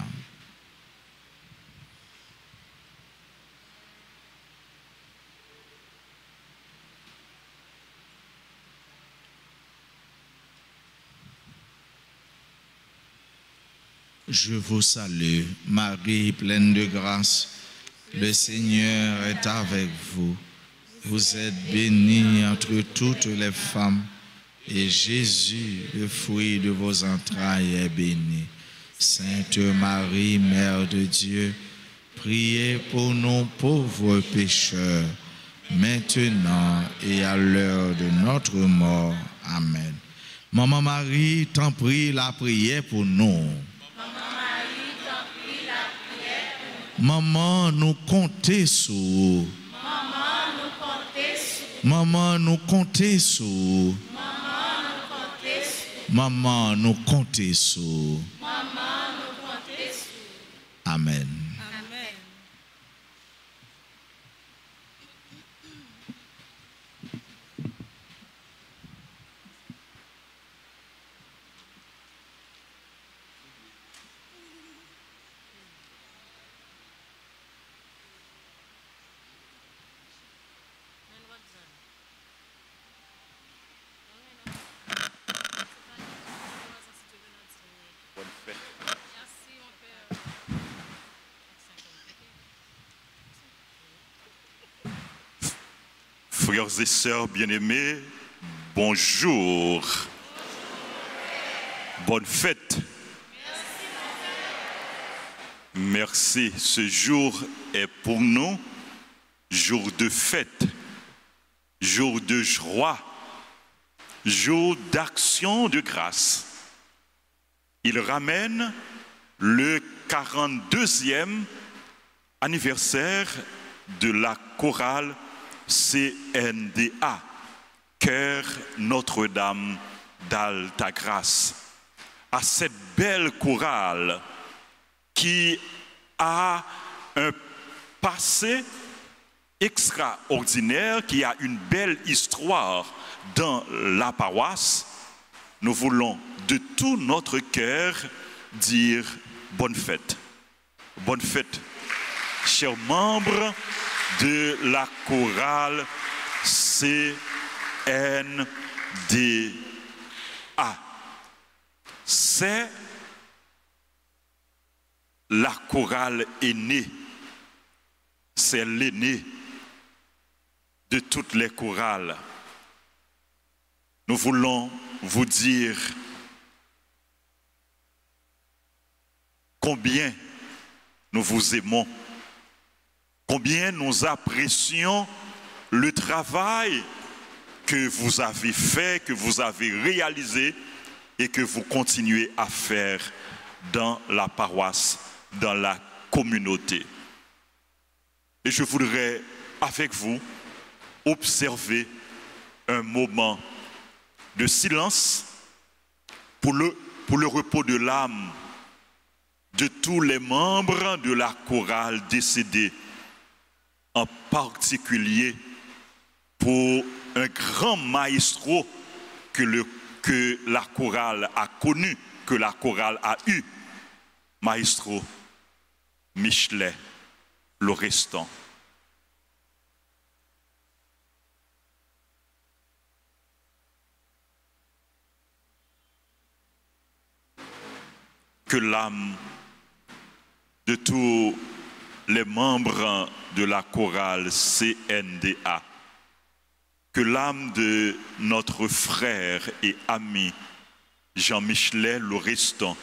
Je vous salue, Marie pleine de grâce, le Seigneur est avec vous. Vous êtes bénie entre toutes les femmes, et Jésus, le fruit de vos entrailles, est béni. Sainte Marie, Mère de Dieu, priez pour nous pauvres pécheurs, maintenant et à l'heure de notre mort. Amen. Maman Marie, t'en prie la prière pour nous. Maman, nous comptez sur. Maman, nous comptez sur. Maman, nous comptez sur. Amen. Frères et sœurs bien-aimés, bonjour. Bonne fête. Merci. Ce jour est pour nous jour de fête, jour de joie, jour d'action de grâce. Il ramène le 42e anniversaire de la chorale CNDA, Chœur Notre-Dame d'Altagrace. À cette belle chorale qui a un passé extraordinaire, qui a une belle histoire dans la paroisse, nous voulons de tout notre cœur dire bonne fête. Bonne fête, chers membres de la chorale CNDA. C'est la chorale aînée, c'est l'aînée de toutes les chorales. Nous voulons vous dire combien nous vous aimons, combien nous apprécions le travail que vous avez fait, que vous avez réalisé et que vous continuez à faire dans la paroisse, dans la communauté. Et je voudrais, avec vous, observer un moment de silence pour le repos de l'âme de tous les membres de la chorale décédés, en particulier pour un grand maestro que la chorale a connu, que la chorale a eu, maestro Michelet Lorestan. Que l'âme de tous les membres de la chorale CNDA, que l'âme de notre frère et ami Jean-Michelet Lorestan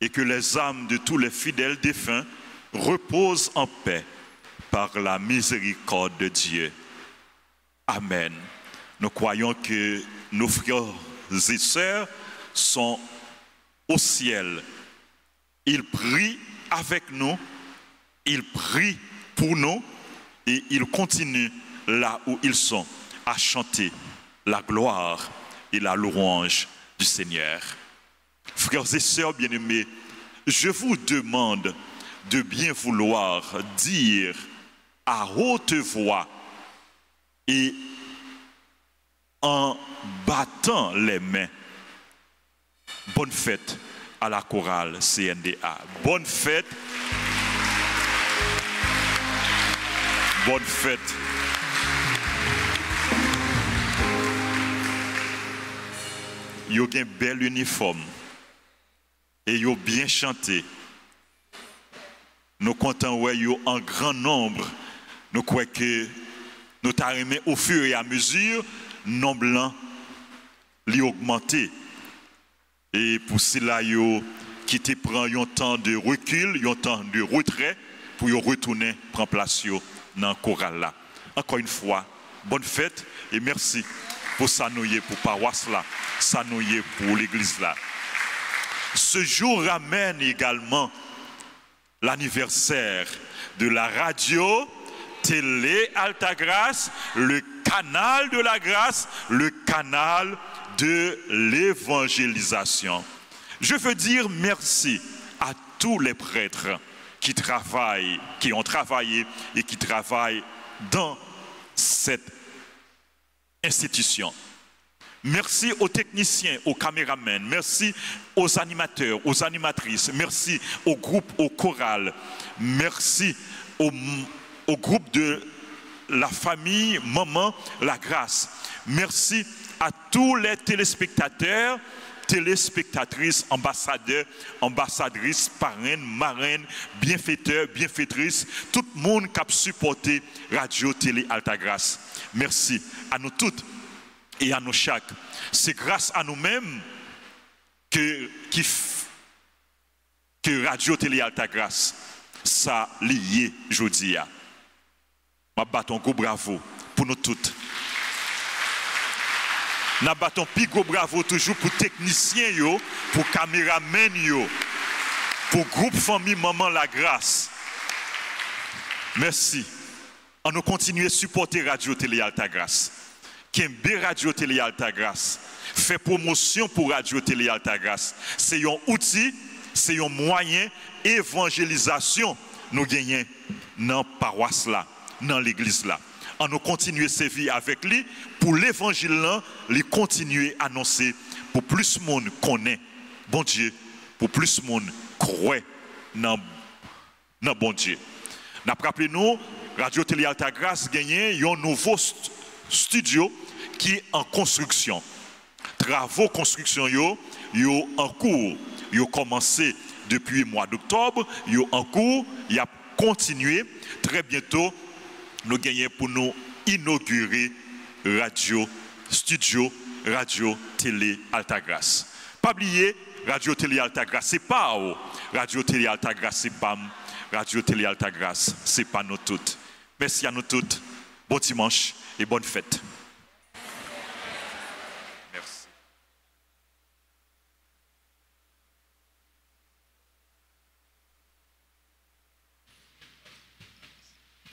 et que les âmes de tous les fidèles défunts reposent en paix par la miséricorde de Dieu. Amen. Nous croyons que nos frères et sœurs sont au ciel. Ils prient avec nous, ils prient pour nous et ils continuent là où ils sont à chanter la gloire et la louange du Seigneur. Frères et sœurs bien-aimés, je vous demande de bien vouloir dire à haute voix et en battant les mains: bonne fête à la chorale CNDA. Bonne fête. Bonne fête. Yo gen bel uniforme et yo bien chanté. Nous comptons ouais yo en grand nombre. Nous croyons que nous t'arrêtons au fur et à mesure nombre blanc li augmenté. Et pour cela yo qui te prend un temps de recul, un temps de retrait pour yo retourner prendre place yo dans chorale là. Encore une fois, bonne fête et merci pour s'annouiller pour paroisse là, s'annouiller pour l'église là. Ce jour ramène également l'anniversaire de la radio Télé Altagrace, le canal de la grâce, le canal de l'évangélisation. Je veux dire merci à tous les prêtres qui travaillent, qui ont travaillé et qui travaillent dans cette institution. Merci aux techniciens, aux caméramans, merci aux animateurs, aux animatrices, merci aux groupes, aux chorales, merci au groupe de la famille Maman La Grâce. Merci à tous les téléspectateurs téléspectatrices, ambassadeurs, ambassadrices, parraines, marraines, bienfaiteurs, bienfaitrices, tout le monde qui a supporté Radio Télé Altagrace. Merci à nous toutes et à nous chaque. C'est grâce à nous-mêmes que Radio Télé Altagrace ça lié aujourd'hui. Je bats un gros bravo pour nous toutes. Nous battons plus gros bravo toujours pour techniciens, pour caméramen, pour groupe famille Maman La Grâce. Merci. On nous continue à supporter Radio Télé Altagrace. Kembe Radio Télé Altagrace. Fait promotion pour Radio Télé Altagrace. C'est un outil, c'est un moyen d'évangélisation nous gagnons dans la paroisse là, dans l'église là. On nous continue à servir avec lui pour l'évangile là, lui continuer à annoncer pour plus de monde connaît bon Dieu, pour plus de monde croit dans bon Dieu. N'a rappelé nous Radio Télé Altagrace gagné un nouveau studio qui est en construction. Travaux construction yo en cours. Yo commencé depuis le mois d'octobre, yo en cours, il a continué très bientôt nous gagnons pour nous inaugurer studio Radio Télé Altagrace. Pas oublier Radio Télé Altagrace, c'est pas Radio Télé Altagrace, c'est pas Radio Télé Altagrace, c'est pas nous toutes. Merci à nous toutes. Bon dimanche et bonne fête. Merci.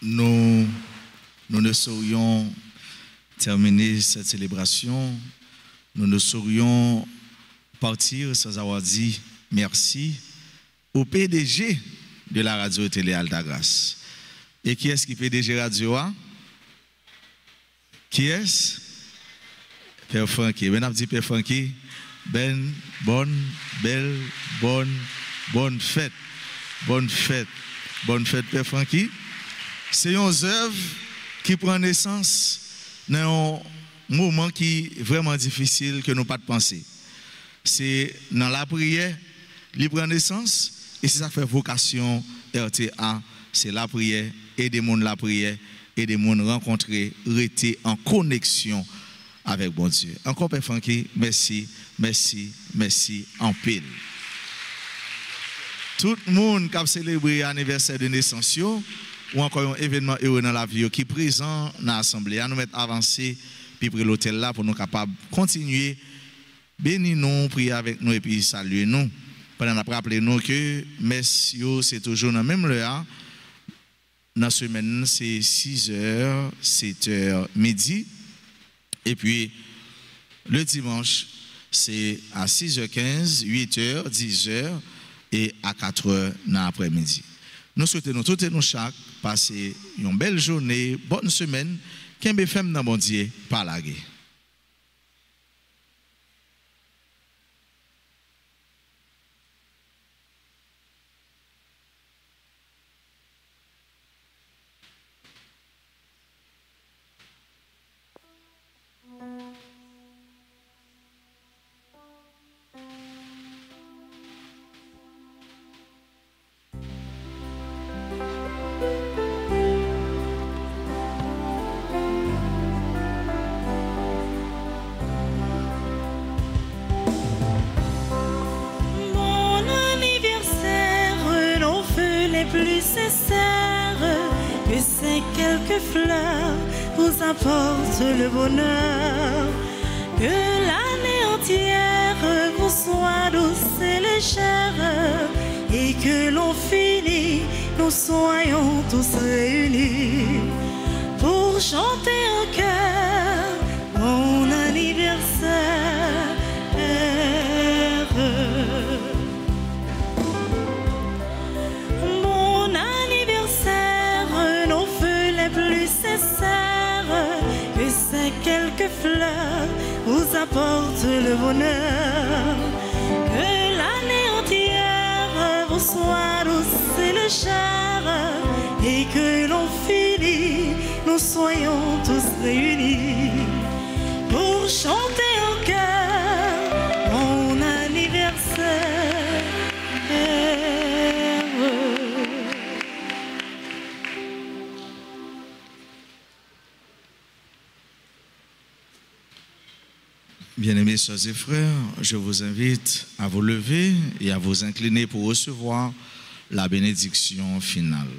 Nous ne saurions terminer cette célébration, nous ne saurions partir sans avoir dit merci au PDG de la Radio Télé Altagrace. Et qui est-ce qui PDG Radio A? Qui est-ce? Père Francky. Ben, dit Père Francky, bonne fête. Bonne fête, Père Francky. C'est une œuvre qui prend naissance dans un moment qui est vraiment difficile que nous pas de penser. C'est dans la prière, il prend naissance et c'est ça fait vocation RTA, c'est la prière, et des mondes la prière, et des mondes rencontrer, rester en connexion avec bon Dieu. Encore Père Francky, merci en pile. Tout le monde qui a célébré l'anniversaire de naissance, ou encore un événement heureux dans la vie qui est présent dans l'Assemblée, à nous mettre avancé, puis pour l'hôtel là, pour nous capables de continuer, bénir nous, prier avec nous et puis saluer nous. Pendant nous rappeler nous que messieurs, c'est toujours dans le même heure. Dans la semaine, c'est 6h, 7h, midi. Et puis, le dimanche, c'est à 6h15, 8h, 10h et à 4h dans l'après-midi. Nous souhaitons toutes et nous chaque passer une belle journée, bonne semaine, qu'un BFM dans bon Dieu, par la guerre. Plus sincère que ces quelques fleurs vous apportent le bonheur, que l'année entière vous soit douce et légère, et que l'on finit, nous soyons tous réunis pour chanter en chœur mon anniversaire. Que ces quelques fleurs vous apportent le bonheur, que l'année entière vous soit douce et légère, et que l'on finit, nous soyons tous réunis pour chanter en chœur mon Bien-aimés sœurs et frères, je vous invite à vous lever et à vous incliner pour recevoir la bénédiction finale.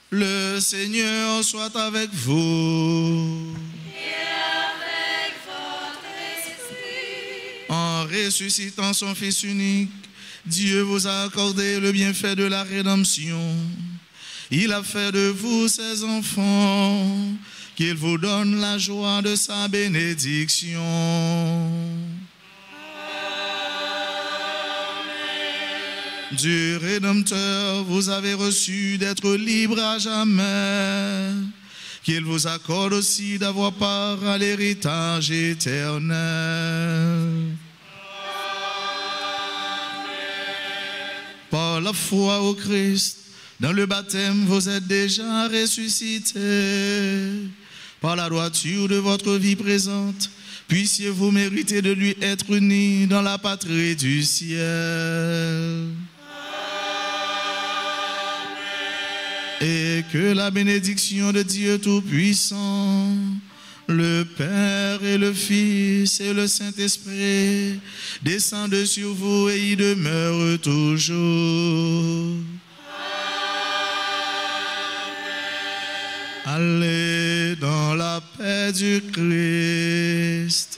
Le Seigneur soit avec vous. Et avec votre esprit. En ressuscitant son Fils unique, Dieu vous a accordé le bienfait de la rédemption. Il a fait de vous ses enfants, qu'il vous donne la joie de sa bénédiction. Du Rédempteur, vous avez reçu d'être libre à jamais, qu'il vous accorde aussi d'avoir part à l'héritage éternel. Par la foi au Christ, dans le baptême, vous êtes déjà ressuscités. Par la droiture de votre vie présente, puissiez-vous mériter de lui être unis dans la patrie du ciel. Et que la bénédiction de Dieu Tout-Puissant, le Père et le Fils et le Saint-Esprit descendent sur vous et y demeurent toujours. Allez dans la paix du Christ.